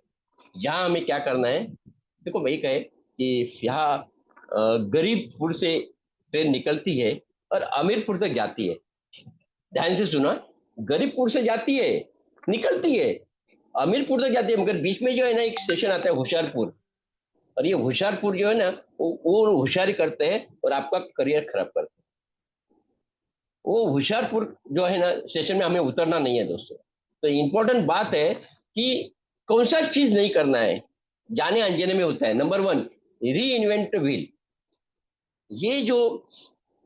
यहाँ हमें क्या करना है। देखो वही कहे कि यहाँ गरीबपुर से ट्रेन निकलती है और अमीरपुर तक जाती है। ध्यान से सुना, गरीबपुर से जाती है, निकलती है, हमीरपुर तक जाते हैं, मगर बीच में जो है ना एक स्टेशन आता है होशियारपुर, और ये होशियारपुर जो है ना वो होशियारी करते हैं और आपका करियर खराब करते हैं। वो होशियारपुर जो है ना स्टेशन में हमें उतरना नहीं है दोस्तों। तो इम्पोर्टेंट बात है कि कौन सा चीज नहीं करना है, जाने अनजाने में होता है। नंबर वन, री इन्वेंट व्हील। ये जो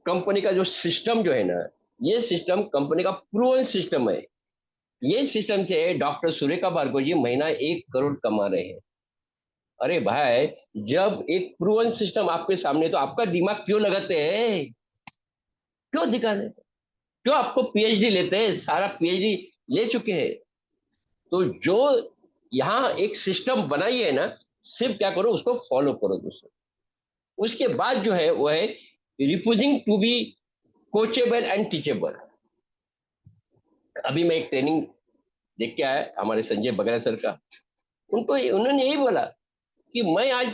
कंपनी का जो सिस्टम जो है ना, ये सिस्टम कंपनी का प्रूवन सिस्टम है। ये सिस्टम से डॉक्टर सुरेखा भार्गव जी महीना 1 करोड़ कमा रहे हैं। अरे भाई, जब एक प्रूवन सिस्टम आपके सामने, तो आपका दिमाग क्यों लगाते हैं, क्यों दिखाते हैं? क्यों आपको पीएचडी लेते हैं, सारा पीएचडी ले चुके हैं। तो जो यहाँ एक सिस्टम बनाई है ना, सिर्फ क्या करो, उसको फॉलो करो दोस्तों। उसके बाद जो है वो है refusing to be coachable and teachable. अभी मैं एक ट्रेनिंग देख के आया हमारे संजय बगरा सर का। उन्होंने यही बोला कि मैं आज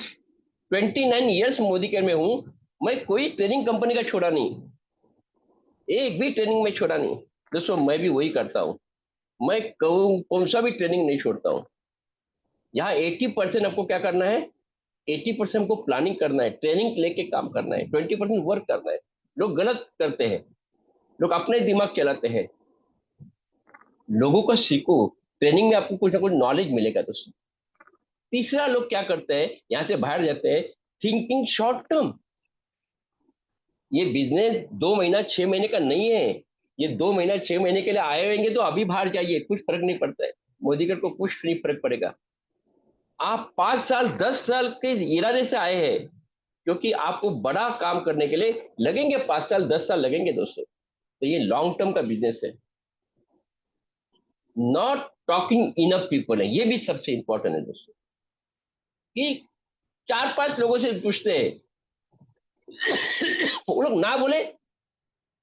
29 ईयर्स मोदी केयर में हूं, मैं कोई ट्रेनिंग कंपनी का छोड़ा नहीं, एक भी ट्रेनिंग में छोड़ा नहीं। दोस्तों मैं भी वही करता हूं, मैं कौन सा भी ट्रेनिंग नहीं छोड़ता हूं। यहाँ 80% आपको क्या करना है, 80% को प्लानिंग करना है, ट्रेनिंग लेके काम करना है, 20% वर्क करना है। लोग गलत करते हैं, लोग अपने दिमाग चलाते हैं। लोगों को सीखो, ट्रेनिंग में आपको कुछ ना कुछ नॉलेज मिलेगा दोस्तों। तीसरा, लोग क्या करते हैं, यहां से बाहर जाते हैं थिंकिंग शॉर्ट टर्म। ये बिजनेस 2 महीना 6 महीने का नहीं है। ये 2 महीना 6 महीने के लिए आए होंगे तो अभी बाहर जाइए, कुछ फर्क नहीं पड़ता है। मोदी को कुछ नहीं फर्क पड़ेगा। आप 5 साल 10 साल के इरादे से आए हैं, क्योंकि आपको बड़ा काम करने के लिए लगेंगे 5 साल 10 साल लगेंगे दोस्तों। तो ये लॉन्ग टर्म का बिजनेस है। नॉट टॉकिंग इनफ पीपल है, ये भी सबसे इंपॉर्टेंट है दोस्तों। कि 4-5 लोगों से पूछते हैं, वो लोग ना बोले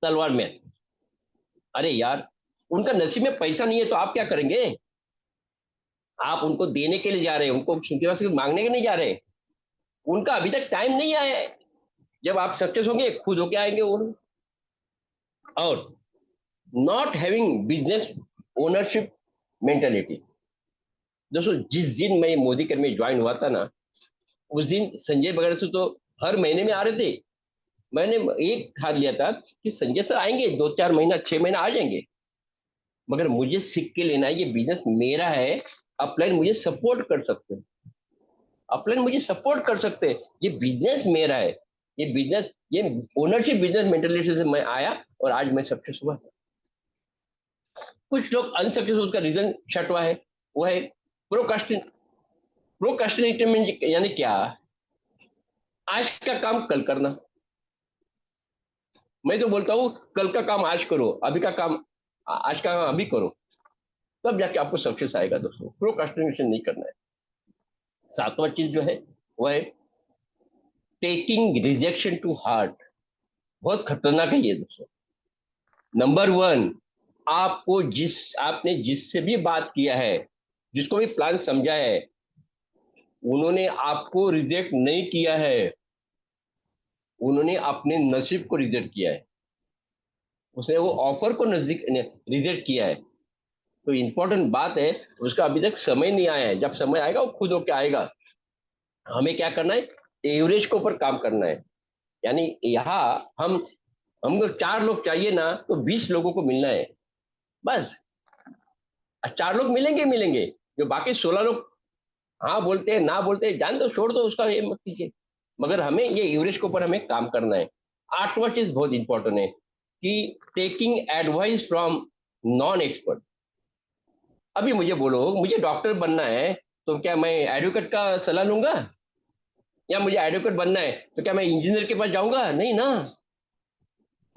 तलवार में। अरे यार, उनका नसीब में पैसा नहीं है तो आप क्या करेंगे? आप उनको देने के लिए जा रहे हैं, उनको उनके पास मांगने के नहीं जा रहे। उनका अभी तक टाइम नहीं आया है। जब आप सक्सेस होंगे खुद होके आएंगे वो लोग। और not having business ownership mentality. दोस्तों जिस दिन मैं मोदी केयर में ज्वाइन हुआ था ना, उस दिन संजय वगैरह से तो हर महीने में आ रहे थे। मैंने एक ठान लिया था कि संजय सर आएंगे, 2-4 महीना 6 महीना आ जाएंगे, मगर मुझे सीख के लेना है, ये बिजनेस मेरा है। अपलाइन मुझे सपोर्ट कर सकते हैं, अपलाइन मुझे सपोर्ट कर सकते हैं, ये बिजनेस मेरा है। ये बिजनेस, ये ओनरशिप बिजनेस मेंटेलिटी से मैं आया और आज मैं सक्सेस हुआ। कुछ लोग अनसक्सेस, उसका रीजन छठवा है, वो है प्रोक्रास्टिनेटिंग। यानी क्या? आज का काम कल करना। मैं तो बोलता हूँ कल का काम आज करो, अभी का काम आज का काम अभी करो, तब जाके आपको सक्सेस आएगा दोस्तों। प्रोक्रास्टिनेशन नहीं करना है। सातवां चीज जो है वो है टेकिंग रिजेक्शन टू हार्ट। बहुत खतरनाक है ये दोस्तों। नंबर वन, आपने जिससे भी बात किया है, जिसको भी प्लान समझा है, उन्होंने आपको रिजेक्ट नहीं किया है, उन्होंने अपने नसीब को रिजेक्ट किया है। उसने वो ऑफर को नजदीक रिजेक्ट किया है। तो इंपॉर्टेंट बात है, उसका अभी तक समय नहीं आया है। जब समय आएगा वो खुद होके आएगा। हमें क्या करना है, एवरेज के ऊपर काम करना है। यानी यहाँ हमको 4 लोग चाहिए ना, तो 20 लोगों को मिलना है बस। 4 लोग मिलेंगे, जो बाकी 16 लोग हाँ बोलते हैं ना बोलते हैं, जान दो, छोड़ दो, उसका ये मत कीजिए। मगर हमें ये एवरेज के ऊपर हमें काम करना है। 8वां चीज बहुत इंपॉर्टेंट है कि taking advice from non expert. अभी मुझे बोलो, मुझे डॉक्टर बनना है तो क्या मैं एडवोकेट का सलाह लूंगा? या मुझे एडवोकेट बनना है तो क्या मैं इंजीनियर के पास जाऊंगा? नहीं ना।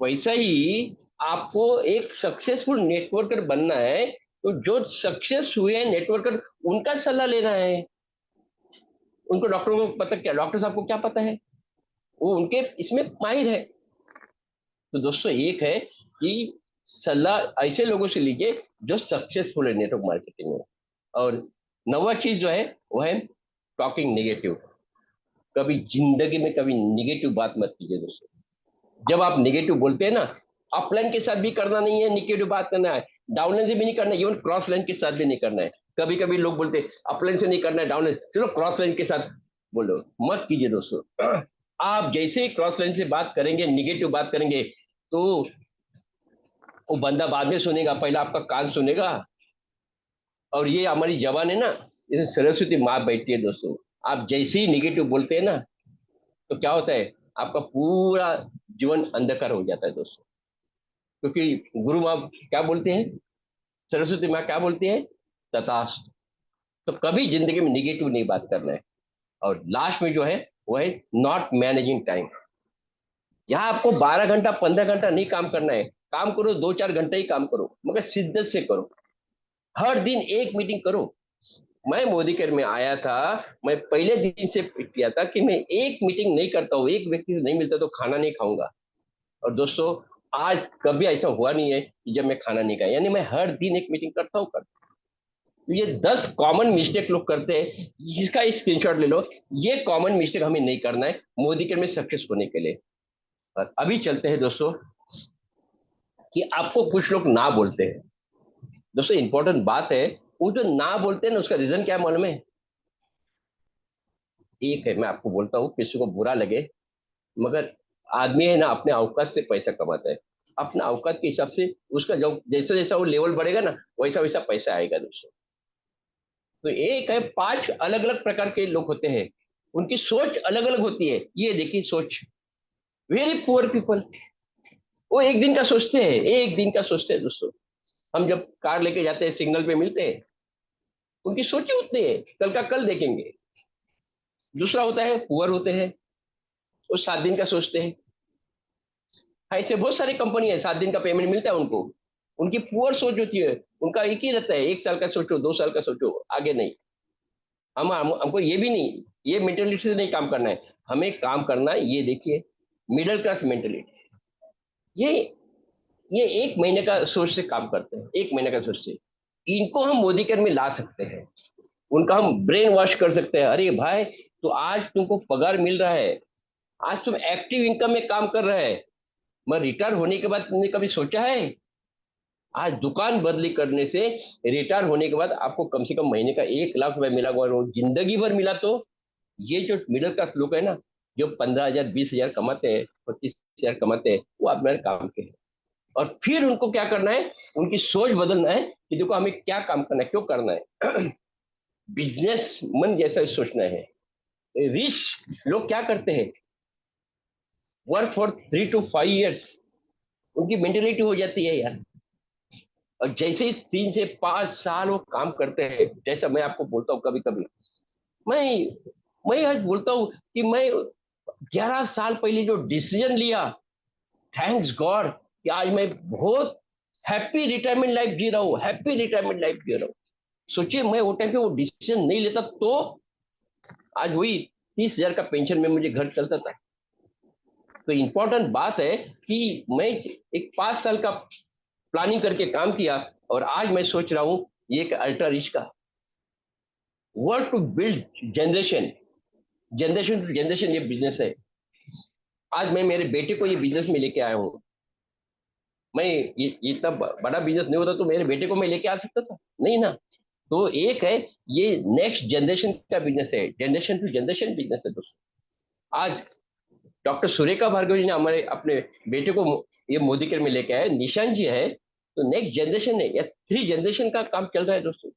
वैसा ही आपको एक सक्सेसफुल नेटवर्कर बनना है, तो जो सक्सेस हुए हैं नेटवर्कर, उनका सलाह लेना है। उनको डॉक्टरों को पता, क्या डॉक्टर साहब को क्या पता है, वो उनके इसमें माहिर है। तो दोस्तों एक है कि सलाह ऐसे लोगों से लीजिए जो सक्सेसफुल है नेटवर्क मार्केटिंग में। और 9वां चीज जो है वो है टॉकिंग नेगेटिव। कभी जिंदगी में कभी निगेटिव बात मत कीजिए दोस्तों। जब आप नेगेटिव बोलते हैं ना, अपलाइन के साथ भी करना नहीं है, नेगेटिव बात करना है, डाउनलाइन से भी नहीं करना है, इवन क्रॉस लाइन के साथ भी नहीं करना है। कभी कभी लोग बोलते अपलाइन से नहीं करना है, डाउन, चलो क्रॉस लाइन के साथ बोलो, मत कीजिए दोस्तों। आप जैसे क्रॉस लाइन से बात करेंगे, निगेटिव बात करेंगे, तो वो बंदा बाद में सुनेगा, पहले आपका कान सुनेगा। और ये हमारी जबान है ना, इसमें सरस्वती माँ बैठती है दोस्तों। आप जैसे ही निगेटिव बोलते हैं ना, तो क्या होता है, आपका पूरा जीवन अंधकार हो जाता है दोस्तों। क्योंकि गुरु माँ क्या बोलते हैं, सरस्वती माँ क्या बोलती है, तथास्तु। तो कभी जिंदगी में निगेटिव नहीं बात करना है। और लास्ट में जो है वो है नॉट मैनेजिंग टाइम। यहाँ आपको 12 घंटा 15 घंटा नहीं काम करना है, काम करो 2-4 घंटे ही काम करो, मगर शिद्दत से करो। हर दिन एक मीटिंग करो। मैं मोदी केयर में आया था, मैं पहले दिन से किया था कि मैं एक मीटिंग नहीं करता हूँ, एक व्यक्ति से नहीं मिलता तो खाना नहीं खाऊंगा। और दोस्तों आज कभी ऐसा हुआ नहीं है कि जब मैं खाना नहीं खाया, यानी मैं हर दिन एक मीटिंग करता हूँ। तो ये 10 कॉमन मिस्टेक लोग करते हैं, जिसका एक स्क्रीनशॉट ले लो। ये कॉमन मिस्टेक हमें नहीं करना है मोदी केयर में सक्सेस होने के लिए। और अभी चलते हैं दोस्तों कि आपको कुछ लोग ना बोलते हैं। दोस्तों इंपॉर्टेंट बात है, वो जो ना बोलते हैं ना, उसका रीजन क्या है मालूम है? एक है, मैं आपको बोलता हूँ, किसी को बुरा लगे, मगर आदमी है ना अपने औकात से पैसा कमाता है। अपना औकात के हिसाब से उसका जो जैसा जैसा वो लेवल बढ़ेगा ना, वैसा वैसा पैसा आएगा दोस्तों। तो एक है, 5 अलग अलग प्रकार के लोग होते हैं, उनकी सोच अलग अलग होती है। ये देखिए सोच, वेरी पुअर पीपल, वो एक दिन का सोचते हैं, एक दिन का सोचते हैं दोस्तों। हम जब कार लेके जाते हैं, सिग्नल पे मिलते हैं, उनकी सोच ही उतनी है, कल का कल देखेंगे। दूसरा होता है पुअर होते हैं, वो 7 दिन का सोचते हैं। ऐसे बहुत सारी कंपनी है, 7 दिन का पेमेंट मिलता है उनको। उनकी पुअर सोच होती है, उनका एक ही रहता है, 1 साल का सोचो, 2 साल का सोचो, आगे नहीं। हमको ये भी नहीं, ये मेंटेलिटी से नहीं काम करना है। हमें काम करना है, ये देखिए, मिडिल क्लास मेंटेलिटी। ये ये 1 महीने का सोच से काम करते हैं, 1 महीने का सोच से। इनको हम मोदी केयर में ला सकते हैं, उनका हम ब्रेन वॉश कर सकते हैं। अरे भाई, तो आज तुमको पगार मिल रहा है, आज तुम एक्टिव इनकम में काम कर रहे हैं, मैं रिटायर होने के बाद तुमने कभी सोचा है? आज दुकान बदली करने से रिटायर होने के बाद आपको कम से कम महीने का 1 लाख रुपए मिला, और वो जिंदगी भर मिला। तो ये जो मिडिल क्लास लोग है ना, जो 15,000 20,000 कमाते हैं, 25,000 कमाते हैं, वो आप मेरे काम के हैं। और फिर उनको क्या करना है, उनकी सोच बदलना है कि देखो हमें क्या काम करना है, क्यों करना है। बिजनेस मन जैसा सोचना है। रिच लोग क्या करते हैं, वर्क फॉर 3 to 5 years, उनकी मेंटेलिटी हो जाती है यार। और जैसे ही 3 से 5 साल वो काम करते हैं, जैसा मैं आपको बोलता हूँ, कभी कभी मैं मैं आज बोलता हूँ कि मैं 11 साल पहले जो डिसीजन लिया, थैंक्स गॉड कि आज मैं बहुत हैप्पी रिटायरमेंट लाइफ जी रहा हूँ, हैप्पी रिटायरमेंट लाइफ जी रहा हूँ। सोचिए मैं वो टाइम पे वो डिसीजन नहीं लेता तो आज वही 30,000 का पेंशन में मुझे घर चलता था। तो इंपॉर्टेंट बात है कि मैं एक 5 साल का प्लानिंग करके काम किया, और आज मैं सोच रहा हूं ये एक अल्ट्रा रिच का work to build generation, generation to generation, ये बिजनेस है। आज मैं मेरे बेटे को ये बिजनेस में लेके आया हूं। मैं ये इतना बड़ा बिजनेस नहीं होता तो मेरे बेटे को मैं लेके आ सकता था नहीं ना। तो एक है, ये नेक्स्ट जनरेशन का बिजनेस है, जनरेशन टू जनरेशन बिजनेस है दोस्तों। आज डॉक्टर सुरेखा भार्गव जी ने हमारे अपने बेटे को ये मोदी केयर में लेके आए, निशान जी है। तो नेक्स्ट जनरेशन है या 3 जनरेशन का काम चल रहा है दोस्तों।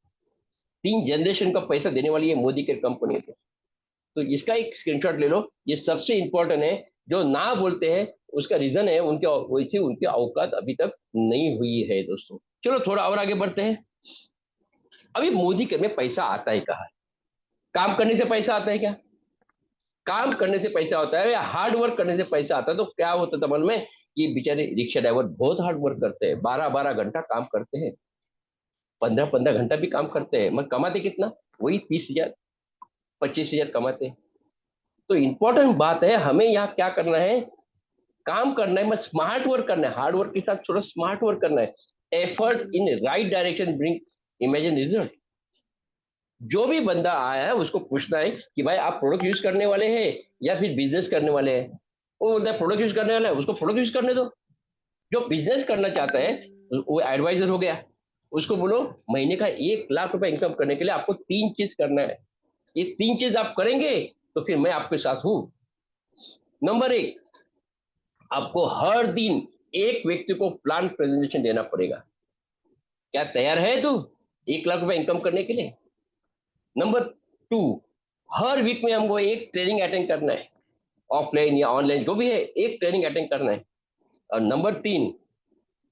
3 जनरेशन का पैसा देने वाली ये मोदी केयर कंपनी है। तो इसका एक स्क्रीनशॉट ले लो, ये सबसे इंपॉर्टेंट है। जो ना बोलते हैं उसका रीजन है उनके वैसे उनकी औकात अभी तक नहीं हुई है दोस्तों। चलो थोड़ा और आगे बढ़ते हैं। अभी मोदी केयर में पैसा आता है कहाँ? काम करने से पैसा आता है क्या? काम करने से पैसा होता है या हार्ड वर्क करने से पैसा आता है? तो क्या होता था मालूम है, ये बेचारे रिक्शा ड्राइवर बहुत हार्ड वर्क करते हैं, 12-12 घंटा काम करते हैं, 15-15 घंटा भी काम करते हैं, मगर कमाते कितना? वही 30,000 25,000 कमाते हैं। तो इंपॉर्टेंट बात है, हमें यहाँ क्या करना है, काम करना है, मत स्मार्ट वर्क करना है, हार्ड वर्क के साथ थोड़ा स्मार्ट वर्क करना है। Effort in right direction bring imagine result. जो भी बंदा आया है उसको पूछना है कि भाई आप प्रोडक्ट यूज करने वाले हैं या फिर बिजनेस करने वाले हैं। वो बोलता है प्रोडक्ट यूज करने वाला है, उसको प्रोडक्ट यूज करने दो। जो बिजनेस करना चाहता है वो एडवाइजर हो गया, उसको बोलो महीने का 1 लाख रुपए इनकम करने के लिए आपको 3 चीज करना है। ये 3 चीज आप करेंगे तो फिर मैं आपके साथ हूं। नंबर 1, आपको हर दिन एक व्यक्ति को प्लान प्रेजेंटेशन देना पड़ेगा। क्या तैयार है तू 1 लाख रुपए इनकम करने के लिए? नंबर 2, हर वीक में हमको एक ट्रेनिंग अटेंड करना है, ऑफलाइन या ऑनलाइन जो भी है, एक ट्रेनिंग अटेंड करना है। और नंबर 3,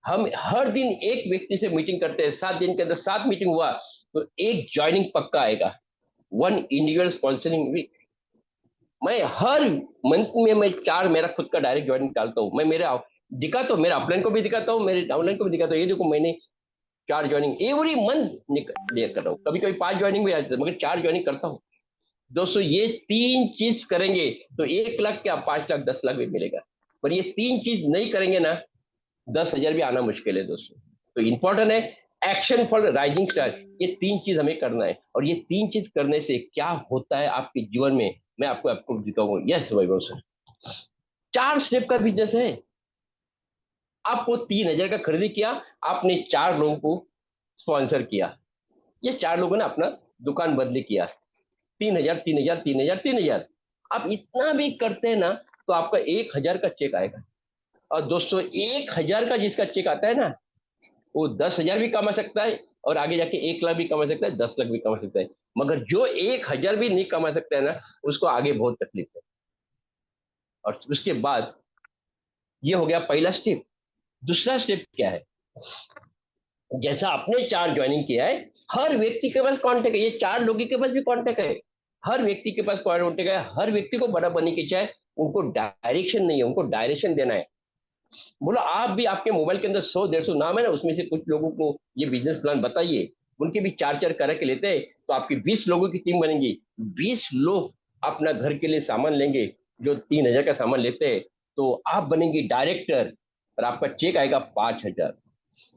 हम हर दिन एक व्यक्ति से मीटिंग करते हैं, 7 दिन के अंदर 7 मीटिंग हुआ तो एक ज्वाइनिंग पक्का आएगा, 1 इंडिविजुअल स्पॉन्सरिंग वीक। मैं हर मंथ में मैं 4 मेरा खुद का डायरेक्ट ज्वाइनिंग डालता हूँ। मैं मेरा दिखाता हूँ, मेरा अपलाइन को भी दिखाता हूँ, मेरे डाउनलाइन को भी दिखाता हूँ। ये देखो मैंने 4 ज्वाइनिंग एवरी मंथ कर रहा हूँ। कभी कभी 5 ज्वाइनिंग भी आती है मगर 4 ज्वाइनिंग करता हूँ। दोस्तों ये 3 चीज करेंगे तो 1 लाख क्या 5 लाख 10 लाख भी मिलेगा। पर ये 3 चीज नहीं करेंगे ना 10,000 भी आना मुश्किल है दोस्तों। तो इंपॉर्टेंट है एक्शन फॉर राइजिंग स्टार। ये 3 चीज हमें करना है और ये 3 चीज करने से क्या होता है आपके जीवन में मैं आपको दिखाऊंगा। यस वैभव सर, 4 स्टेप का बिजनेस है। आपको 3,000 का खरीदी किया, आपने 4 लोगों को स्पॉन्सर किया, ये 4 लोगों ने अपना दुकान बदली किया, 3,000 3,000 3,000 3,000। आप इतना भी करते हैं ना तो आपका 1,000 का चेक आएगा। और दोस्तों 1,000 का जिसका चेक आता है ना वो 10,000 भी कमा सकता है और आगे जाके 1 लाख भी कमा सकता है, 10 लाख भी कमा सकता है। मगर जो 1,000 भी नहीं कमा सकता है ना उसको आगे बहुत तकलीफ है। और उसके बाद ये हो गया पहला स्टेप। दूसरा स्टेप क्या है? जैसा आपने 4 ज्वाइनिंग किया है, हर व्यक्ति के पास कॉन्टेक्ट है, ये 4 लोगों के पास भी कॉन्टेक्ट है, हर व्यक्ति के पास कॉन्टेक्ट है। हर व्यक्ति को बड़ा बनने की इच्छा है, उनको डायरेक्शन नहीं है, उनको डायरेक्शन देना है। बोलो आप भी आपके मोबाइल के अंदर 100 150 नाम है ना, उसमें से कुछ लोगों को ये बिजनेस प्लान बताइए, उनके भी 4 4 करके लेते हैं तो आपकी 20 लोगों की टीम बनेगी। 20 लोग अपना घर के लिए सामान लेंगे जो 3,000 का सामान लेते हैं, तो आप बनेंगे डायरेक्टर और आपका चेक आएगा 5,000।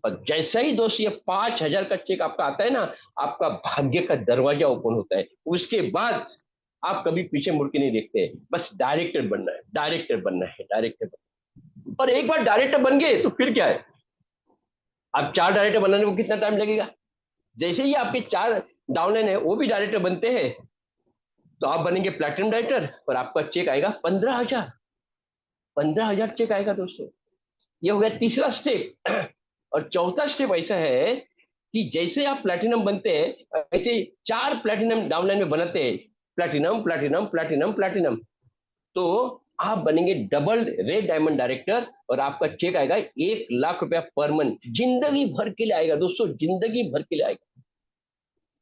और जैसा ही दोस्त ये 5,000 का चेक आपका आता है ना आपका भाग्य का दरवाजा ओपन होता है। उसके बाद आप कभी पीछे मुड़ के नहीं देखते, बस डायरेक्टर बनना है, डायरेक्टर बनना है, डायरेक्टर बनना है। और एक बार डायरेक्टर बन गए तो फिर क्या है, आप 4 डायरेक्टर बनाने को कितना टाइम लगेगा? जैसे ही आपके 4 डाउनलाइन है वो भी डायरेक्टर बनते हैं तो आप बनेंगे प्लेटिनम डायरेक्टर और आपका चेक आएगा 15,000। 15,000 चेक आएगा दोस्तों। ये हो गया तीसरा स्टेप। और चौथा स्टेप ऐसा है कि जैसे आप प्लैटिनम बनते हैं ऐसे 4 प्लैटिनम डाउनलाइन में बनाते हैं, प्लैटिनम प्लैटिनम प्लैटिनम प्लैटिनम, तो आप बनेंगे डबल रेड डायमंड डायरेक्टर और आपका चेक आएगा 1 लाख रुपया पर मंथ, जिंदगी भर के लिए आएगा दोस्तों, जिंदगी भर के लिए आएगा।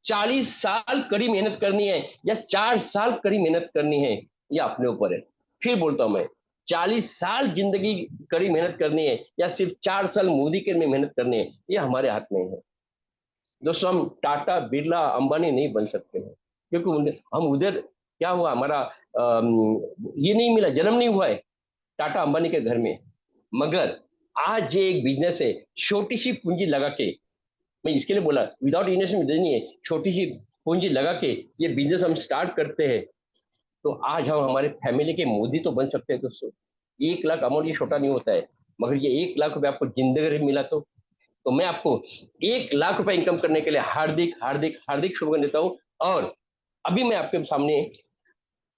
40 साल कड़ी मेहनत करनी है या 4 साल कड़ी मेहनत करनी है ये अपने ऊपर है। फिर बोलता हूं मैं 40 साल जिंदगी कड़ी मेहनत करनी है या सिर्फ 4 साल मोदी के में मेहनत करनी है ये हमारे हाथ में है दोस्तों। हम टाटा बिरला अंबानी नहीं बन सकते हैं क्योंकि हम उधर क्या हुआ हमारा ये नहीं मिला, जन्म नहीं हुआ है टाटा अंबानी के घर में। मगर आज ये एक बिजनेस है, छोटी सी पूंजी लगा के, मैं इसके लिए बोला विदाउट इन्वेस्टमेंट नहीं है, छोटी सी पूंजी लगा के ये बिजनेस हम स्टार्ट करते हैं तो आज हम हमारे फैमिली के मोदी तो बन सकते हैं दोस्तों। 1 लाख अमाउंट ये छोटा नहीं होता है, मगर ये 1 लाख रुपए आपको जिंदगी में मिला तो मैं आपको 1 लाख रुपए इनकम करने के लिए हार्दिक हार्दिक हार्दिक शुभकामनाएं देता हूँ। और अभी मैं आपके सामने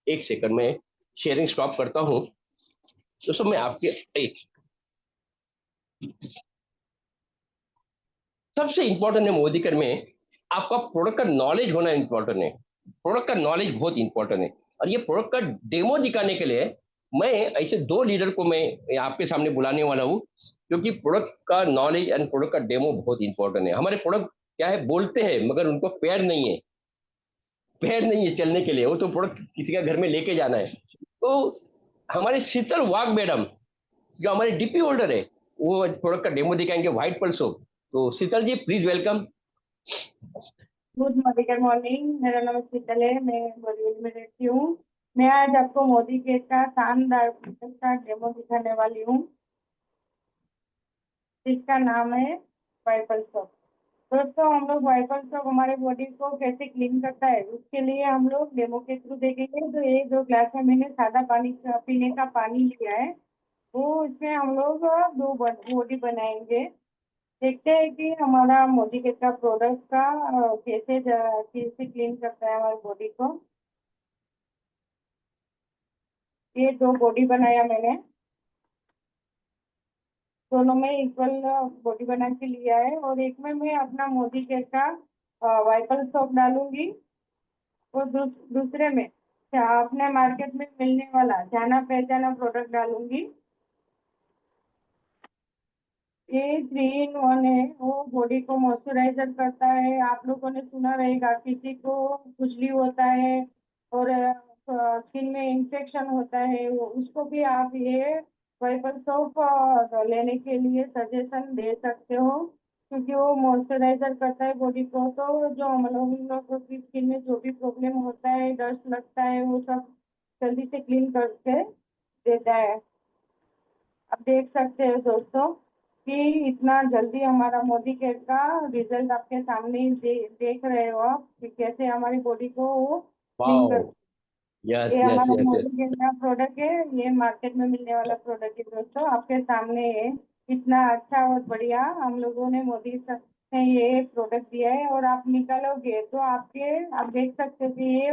1 सेकंड में शेयरिंग स्टॉप करता हूँ दोस्तों। मैं आपके सबसे इंपॉर्टेंट है मोदी कर में आपका प्रोडक्ट का नॉलेज होना इंपॉर्टेंट है। प्रोडक्ट का नॉलेज बहुत इंपॉर्टेंट है और ये प्रोडक्ट का डेमो दिखाने के लिए मैं ऐसे 2 लीडर को मैं आपके सामने बुलाने वाला हूँ, क्योंकि प्रोडक्ट का नॉलेज एंड प्रोडक्ट का डेमो बहुत इंपॉर्टेंट है। हमारे प्रोडक्ट क्या है बोलते हैं मगर उनको पैर नहीं है, पैर नहीं है चलने के लिए, वो तो प्रोडक्ट किसी का घर में लेके जाना है। तो हमारे शीतल वाघ मैडम जो हमारे डीपी होल्डर है वो प्रोडक्ट का डेमो दिखाएंगे व्हाइट पर्ल सोप। तो शीतल जी प्लीज वेलकम। गुड मॉर्निंग, मेरा नाम शीतल है, मैं बॉलीवुड में रहती हूँ। मैं आज आपको मोदी केक का शानदार का डेमो दिखाने वाली हूँ, जिसका नाम है वाइपल सोप। दोस्तों, हम लोग वाइपल सोप हमारे बॉडी को कैसे क्लीन करता है उसके लिए हम लोग डेमो के थ्रू देखेंगे। तो 1-2 ग्लास में मैंने सादा पानी पीने का पानी लिया है, वो इसमें हम लोग 2 बॉडी बनाएंगे। देखते हैं कि हमारा मोदी केयर का प्रोडक्ट का कैसे क्लीन करता है हमारी बॉडी को। ये 2 बॉडी बनाया मैंने, दोनों में इक्वल बॉडी बना के लिया है, और एक में मैं अपना मोदी केयर का वाइपल सोप डालूंगी, और दूसरे में अपने मार्केट में मिलने वाला जाना पहचाना प्रोडक्ट डालूंगी। ये 3 in 1 है, वो बॉडी को मॉइस्चराइजर करता है। आप लोगों ने सुना रहेगा किसी को खुजली होता है और स्किन में इंफेक्शन होता है, उसको भी आप ये वाइपल सोप लेने के लिए सजेशन दे सकते हो, क्योंकि वो मॉइस्चराइजर करता है बॉडी को। तो जो हम लोगों की स्किन में जो भी प्रॉब्लम होता है, डस्ट लगता है, वो सब जल्दी से क्लीन करके देता है। आप देख सकते हो दोस्तों कि इतना जल्दी हमारा मोदी केयर का रिजल्ट आपके सामने ही देख रहे हो आप कि कैसे हमारी बॉडी को वो क्लीन कर। वाओ, यस ये यस हमारा यस यस। मोदी केयर का प्रोडक्ट है, ये मार्केट में मिलने वाला प्रोडक्ट है दोस्तों, आपके सामने है। इतना अच्छा और बढ़िया हम लोगों ने मोदी सर ने ये प्रोडक्ट दिया है, और आप निकालोगे तो आप देख सकते हो कि ये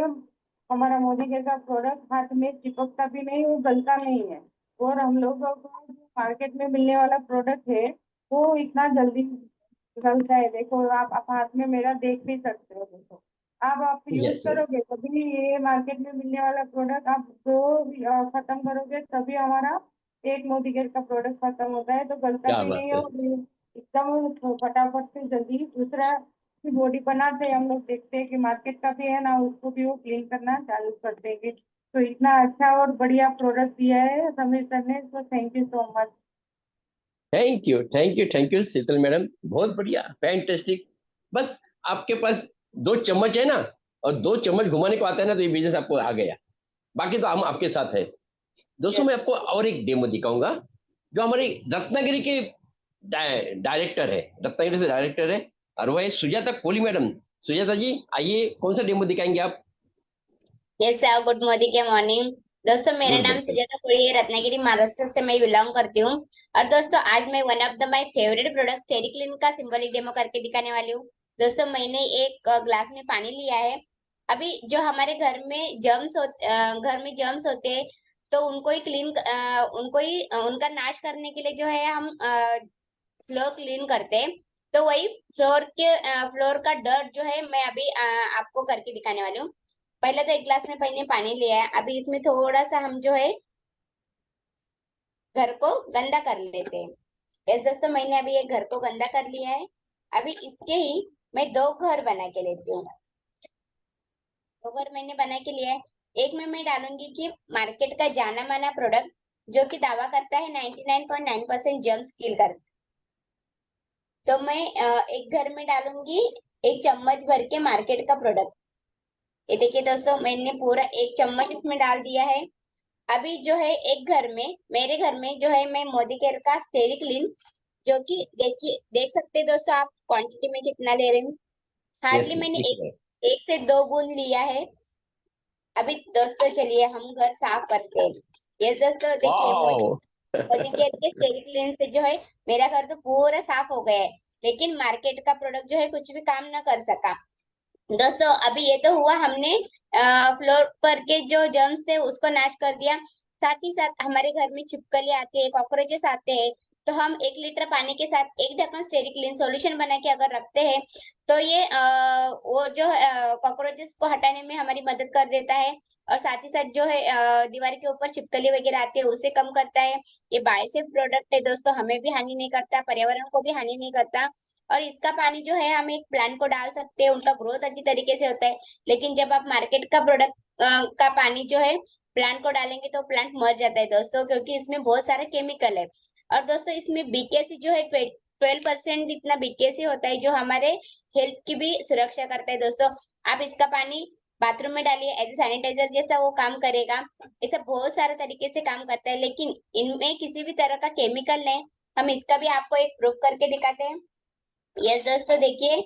हमारा मोदी केयर का प्रोडक्ट हाथ में चिपकता भी नहीं, वो गलता नहीं है। और हम लोगों को जो मार्केट में मिलने वाला प्रोडक्ट है वो इतना जल्दी गलता है। देखो आप हाथ में मेरा देख भी सकते हो। देखो आप यूज यस यस, करोगे तभी ये मार्केट में मिलने वाला प्रोडक्ट आप दो खत्म करोगे तभी हमारा एक मोदी केयर का प्रोडक्ट खत्म होता है, तो गलता क्या भी बात नहीं है, है। और एकदम फटाफट से जल्दी दूसरा की बॉडी बनाते हैं। हम लोग देखते हैं कि मार्केट का भी है ना, उसको भी वो क्लीन करना चालू कर देंगे। तो इतना अच्छा और बढ़िया प्रोडक्ट दिया है समीर सर ने, तो thank you so much. Thank you thank you thank you Sheetal madam, बहुत बढ़िया, फैंटेस्टिक। बस आपके पास 2 चम्मच है ना, और 2 चम्मच घुमाने को आता है ना, तो ये बिजनेस आपको आ गया। बाकी तो हम आपके साथ है। दोस्तों, यस। मैं आपको और एक डेमो दिखाऊंगा। जो हमारे रत्नागिरी के डायरेक्टर है, रत्नागिरी से डायरेक्टर है, और वो है सुजाता कोहली मैडम। सुजाता जी, आइए, कौन सा डेमो दिखाएंगे आप? यस सर, गुड मॉर्निंग के मॉर्निंग। दोस्तों, मेरा गुड नाम मॉर्निंग। सुजाता कोड़ी है, रत्नागिरी महाराष्ट्र से मैं बिलोंग करती हूँ। और दोस्तों, आज मैं one of the my favourite product टेरिक्लिन का सिंबॉलिक डेमो करके दिखाने वाली हूँ। दोस्तों, मैंने एक ग्लास में पानी लिया है। अभी जो हमारे घर में जर्म्स होते हैं, तो उनको ही उनका नाश करने के लिए जो है हम फ्लोर क्लीन करते हैं। तो वही फ्लोर का डर्ट जो है मैं अभी आपको करके दिखाने वाली हूँ। पहले तो एक गिलास में पहले पानी लिया है, अभी इसमें थोड़ा सा हम जो है घर को गंदा कर लेते हैं। यस दोस्तों, मैंने अभी ये घर को गंदा कर लिया है। अभी इसके ही मैं 2 घर बना के लेती हूँ। 2 घर मैंने बना के लिया है। एक में मैं डालूंगी कि मार्केट का जाना माना प्रोडक्ट जो कि दावा करता है 99.9% जर्म्स किल कर। तो मैं एक घर में डालूंगी 1 चम्मच भर के मार्केट का प्रोडक्ट। ये देखिए दोस्तों, मैंने पूरा 1 चम्मच इसमें डाल दिया है। अभी जो है एक घर में, मेरे घर में जो है मैं मोदी केयर का स्टेरिक्लिन, जो कि देखिए देख सकते हैं दोस्तों आप क्वांटिटी में कितना ले रही हूँ। यस हार्डली यस, मैंने दिख रहा है। एक से 2 बूंद लिया है। अभी दोस्तों चलिए हम घर साफ करते हैं। ये दोस्तों देखिए, वाओ। मोदी केयर के स्टेरिक्लिन से जो है मेरा घर तो पूरा साफ हो गया है। लेकिन मार्केट का प्रोडक्ट जो है कुछ भी काम ना कर सका। दोस्तों, अभी ये तो हुआ, हमने फ्लोर पर के जो जर्म्स थे उसको नाश कर दिया। साथ ही साथ हमारे घर में छिपकली आते हैं, कॉकरोचेस आते हैं। तो हम 1 लीटर पानी के साथ एक ढक्कन स्टेरिक्लिन सॉल्यूशन बना के अगर रखते हैं, तो ये वो जो कॉकरोचेस को हटाने में हमारी मदद कर देता है। और साथ ही साथ जो है दीवार के ऊपर छिपकली वगैरह आती है उसे कम करता है। ये बायोसेफ प्रोडक्ट है दोस्तों, हमें भी हानि नहीं करता, पर्यावरण को भी हानि नहीं करता। और इसका पानी जो है हम एक प्लांट को डाल सकते हैं, उनका ग्रोथ अच्छी तरीके से होता है। लेकिन जब आप मार्केट का प्रोडक्ट का पानी जो है प्लांट को डालेंगे तो प्लांट मर जाता है दोस्तों, क्योंकि इसमें बहुत सारे केमिकल है। और दोस्तों, इसमें बीकेसी जो है 12% इतना बीकेसी होता है, जो हमारे हेल्थ की भी सुरक्षा करता है दोस्तों। आप इसका पानी बाथरूम में डालिए, एज ए सैनिटाइजर जैसा वो काम करेगा। ऐसा बहुत सारे तरीके से काम करता है, लेकिन इनमें किसी भी तरह का केमिकल नहीं। हम इसका भी आपको एक प्रूफ करके दिखाते हैं। यस दोस्तों, देखिए, वाह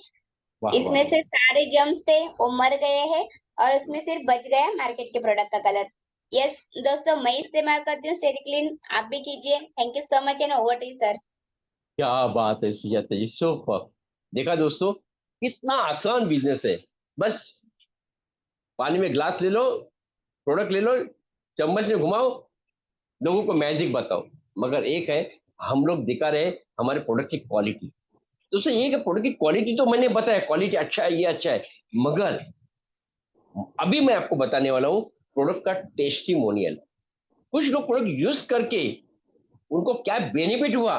वाह इसमें वाह। से सारे जर्म्स थे वो मर गए हैं, और इसमें सिर्फ बच गया मार्केट के प्रोडक्ट का कलर। यस दोस्तों, मैं इस्तेमाल करती हूँ स्टेरिक्लिन, आप भी कीजिए। Thank you so much and over to you sir. क्या बात है सुजाता जी, सुपर। देखा दोस्तों, कितना आसान बिजनेस है। बस पानी में ग्लास ले लो, प्रोडक्ट ले लो, चम्मच में घुमाओ, लोगों को मैजिक बताओ। मगर एक है, हम लोग दिखा रहे हैं हमारे प्रोडक्ट की क्वालिटी। दोस्तों ये कि प्रोडक्ट की क्वालिटी तो मैंने बताया, क्वालिटी अच्छा है, ये अच्छा है। मगर अभी मैं आपको बताने वाला हूँ प्रोडक्ट का टेस्टिमोनियल। कुछ लोग प्रोडक्ट यूज करके उनको क्या बेनिफिट हुआ,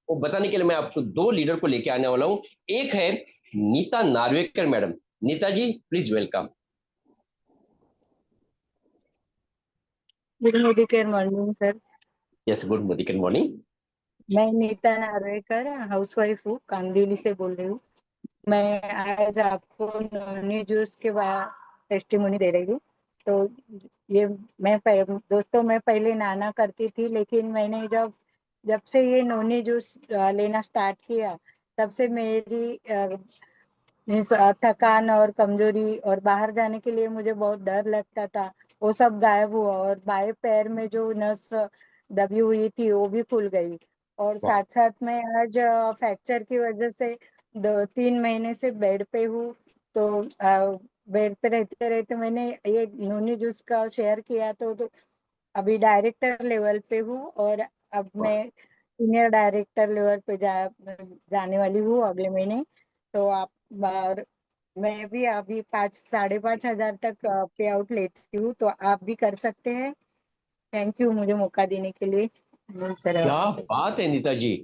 वो बताने के लिए मैं आपको दो लीडर को लेके आने वाला हूँ। एक है Neeta Narvekar madam. Neeta ji please welcome. Good morning sir. Yes, good morning, good morning. मैं नीता नार्वेकर हाउसवाइफ हूँ, कांदिवली से बोल रही हूँ। मैं आज आपको नॉनी जूस के बाद टेस्टिमोनी दे रही हूँ। तो ये दोस्तों मैं पहले नाना करती थी, लेकिन मैंने जब जब से ये नॉनी जूस लेना स्टार्ट किया, तब से मेरी थकान और कमजोरी और बाहर जाने के लिए मुझे बहुत डर लगता था, वो सब गायब हुआ। और बाएं पैर में जो नस दबी हुई थी वो भी खुल गई। और साथ साथ में आज फ्रैक्चर की वजह से 2-3 महीने से बेड पे हूँ। तो बेड पे रहते रहते मैंने ये नूनी जूस का शेयर किया, तो अभी डायरेक्टर लेवल पे हूँ। और अब मैं सीनियर डायरेक्टर लेवल पे जाने वाली हूँ अगले महीने। तो आप और मैं भी अभी 5-5.5 हजार तक पे आउट लेती हूँ, तो आप भी कर सकते हैं। थैंक यू मुझे मौका देने के लिए। सर क्या आपसे बात है नीता जी।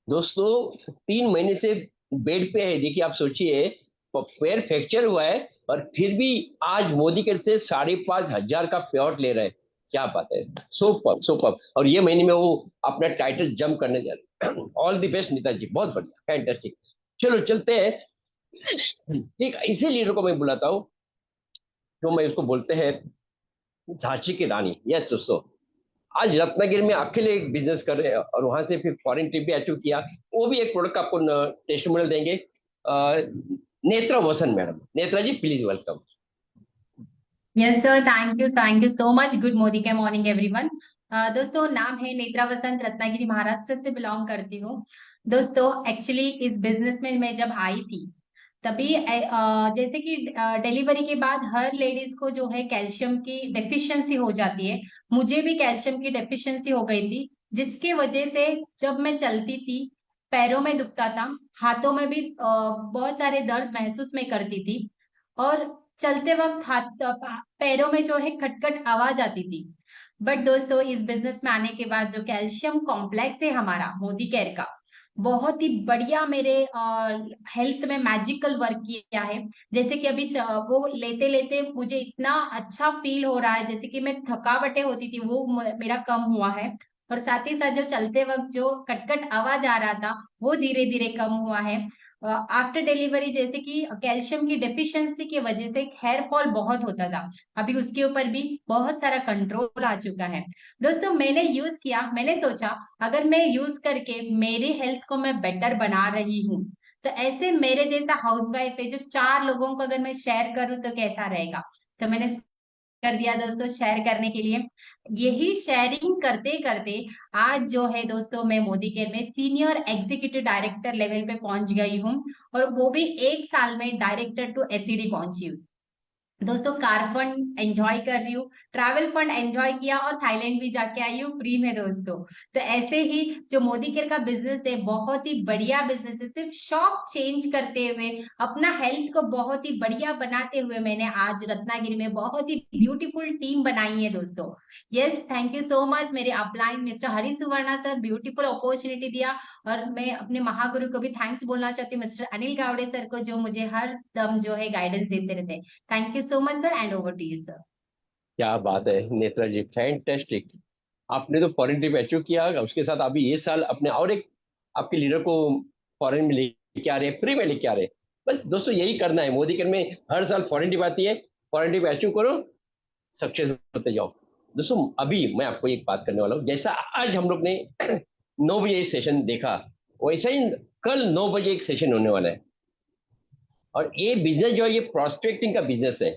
दोस्तों 3 महीने से बेड पे है, देखिए आप सोचिए, पैर फ्रैक्चर हुआ है और फिर भी आज मोदी के से 5,500 का पेआउट ले रहे हैं। क्या बात है, सुपर सुपर। और ये महीने में वो अपना टाइटल जंप करने जा रहे हैं। ऑल द बेस्ट नीता जी, बहुत बढ़िया, फैंटास्टिक। चलो चलते हैं। एक ऐसे लीडर को मैं बुलाता हूँ जो मैं इसको बोलते हैं झांसी की रानी। यस दोस्तों, आज रत्नागिरी में अकेले एक बिजनेस कर रहे हैं और वहां से फिर फॉरेन ट्रिप भी अचीव किया। वो भी एक प्रोडक्ट आपको टेस्टिमोनियल देंगे। Netra Vasan madam. Netra ji please welcome. Yes sir, thank you so much. Good morning के मॉर्निंग एवरीवन। दोस्तों नाम है नेत्रा वसंत, रत्नागिरी महाराष्ट्र से बिलोंग करती हूँ। दोस्तों एक्चुअली इस बिजनेस में मैं जब आई थी तभी जैसे कि डिलीवरी के बाद हर लेडीज को जो है कैल्शियम की डेफिशिएंसी हो जाती है। मुझे भी कैल्शियम की डेफिशिएंसी हो गई थी, जिसकी वजह से जब मैं चलती थी पैरों में दुखता था, हाथों में भी बहुत सारे दर्द महसूस में करती थी। और चलते वक्त हाथ पैरों में जो है खटखट आवाज आती थी। बट दोस्तों इस बिजनेस में आने के बाद जो कैल्शियम कॉम्प्लेक्स है हमारा मोदी केयर का, बहुत ही बढ़िया मेरे हेल्थ में मैजिकल वर्क किया है। जैसे कि अभी वो लेते लेते मुझे इतना अच्छा फील हो रहा है, जैसे कि मैं थकावटें होती थी वो मेरा कम हुआ है। और साथ ही साथ जो चलते वक्त जो कटकट आवाज आ रहा था वो धीरे धीरे कम हुआ है। आफ्टर डिलीवरी जैसे कि कैल्शियम की डेफिशिएंसी की वजह से हेयर फॉल बहुत होता था, अभी उसके ऊपर भी बहुत सारा कंट्रोल आ चुका है। दोस्तों मैंने यूज किया, मैंने सोचा अगर मैं यूज करके मेरी हेल्थ को मैं बेटर बना रही हूँ, तो ऐसे मेरे जैसा हाउसवाइफ है जो 4 लोगों को अगर मैं शेयर करूँ तो कैसा रहेगा। तो मैंने कर दिया दोस्तों शेयर करने के लिए। यही शेयरिंग करते करते आज जो है दोस्तों मैं मोदी केयर में सीनियर एग्जीक्यूटिव डायरेक्टर लेवल पे पहुंच गई हूँ। और वो भी 1 साल में डायरेक्टर टू एसीडी पहुंची हूँ। दोस्तों कार फंड एंजॉय कर रही हूँ, ट्रैवल फंड एंजॉय किया और थाईलैंड भी जाके आई हूँ फ्री में दोस्तों। तो ऐसे ही जो मोदी केयर का बिजनेस है बहुत ही बढ़िया बिजनेस है। सिर्फ शॉप चेंज करते हुए अपना हेल्थ को बहुत ही बढ़िया बनाते हुए मैंने आज रत्नागिरी में बहुत ही ब्यूटीफुल टीम बनाई है दोस्तों। Yes, thank you so much मेरे अपलाइन मिस्टर हरी सुवर्णा सर, ब्यूटीफुल अपॉर्चुनिटी दिया। और मैं अपने महागुरु को भी थैंक्स बोलना चाहती हूँ मिस्टर अनिल गावड़े सर को, जो मुझे हर दम जो है गाइडेंस देते रहते हैं। Thank you so much, sir, and over to you, sir. क्या बात है नेत्रा जी, फैंटास्टिक। आपने तो फॉरेन ट्रिप अचीव किया, उसके साथ अभी ये साल अपने और एक आपके लीडर को फॉरेन में लेके आ रहे हैं, फ्री में लेके आ रहे हैं। बस दोस्तों यही करना है, मोदी केयर में हर साल फॉरेन ट्रिप आती है, फॉरेन ट्रिप अचीव करो, सक्सेस होते जाओ। दोस्तों अभी मैं आपको एक बात करने वाला हूँ। जैसा आज हम लोग ने 9 बजे सेशन देखा, वैसा ही कल 9 बजे एक सेशन होने वाला है। और ये बिजनेस जो है ये प्रोस्पेक्टिंग का बिजनेस है।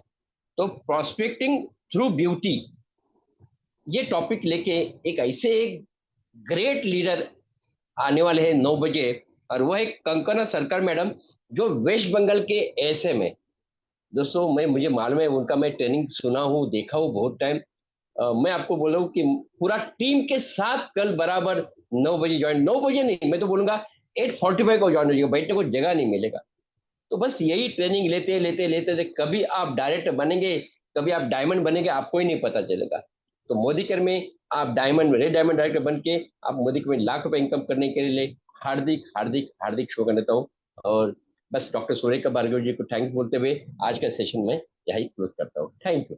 तो प्रोस्पेक्टिंग थ्रू ब्यूटी, ये टॉपिक लेके एक ऐसे ग्रेट लीडर आने वाले हैं 9 बजे, और वो है कंकना सरकार मैडम, जो वेस्ट बंगाल के एसएम है। दोस्तों मुझे मालूम है उनका, मैं ट्रेनिंग सुना हूँ, देखा हूँ बहुत टाइम। मैं आपको बोल रहा हूँ कि पूरा टीम के साथ कल बराबर 9 बजे ज्वाइन, 9 बजे नहीं, मैं तो बोलूंगा 8:45 को ज्वाइन हो जाएगा, बैठने को जगह नहीं मिलेगा। तो बस यही ट्रेनिंग लेते लेते लेते लेते कभी आप डायरेक्टर बनेंगे, कभी आप डायमंड बनेंगे, आपको ही नहीं पता चलेगा। तो मोदी केयर में आप डायमंड, रेड डायमंड डायरेक्टर बन के आप मोदी केयर में लाख रुपए इनकम करने के लिए हार्दिक हार्दिक हार्दिक शुभकामनाएं देता हूँ। और बस डॉक्टर सूर्यकांत भार्गव जी को थैंक बोलते हुए आज का सेशन में यही क्लोज करता हूँ। Thank you.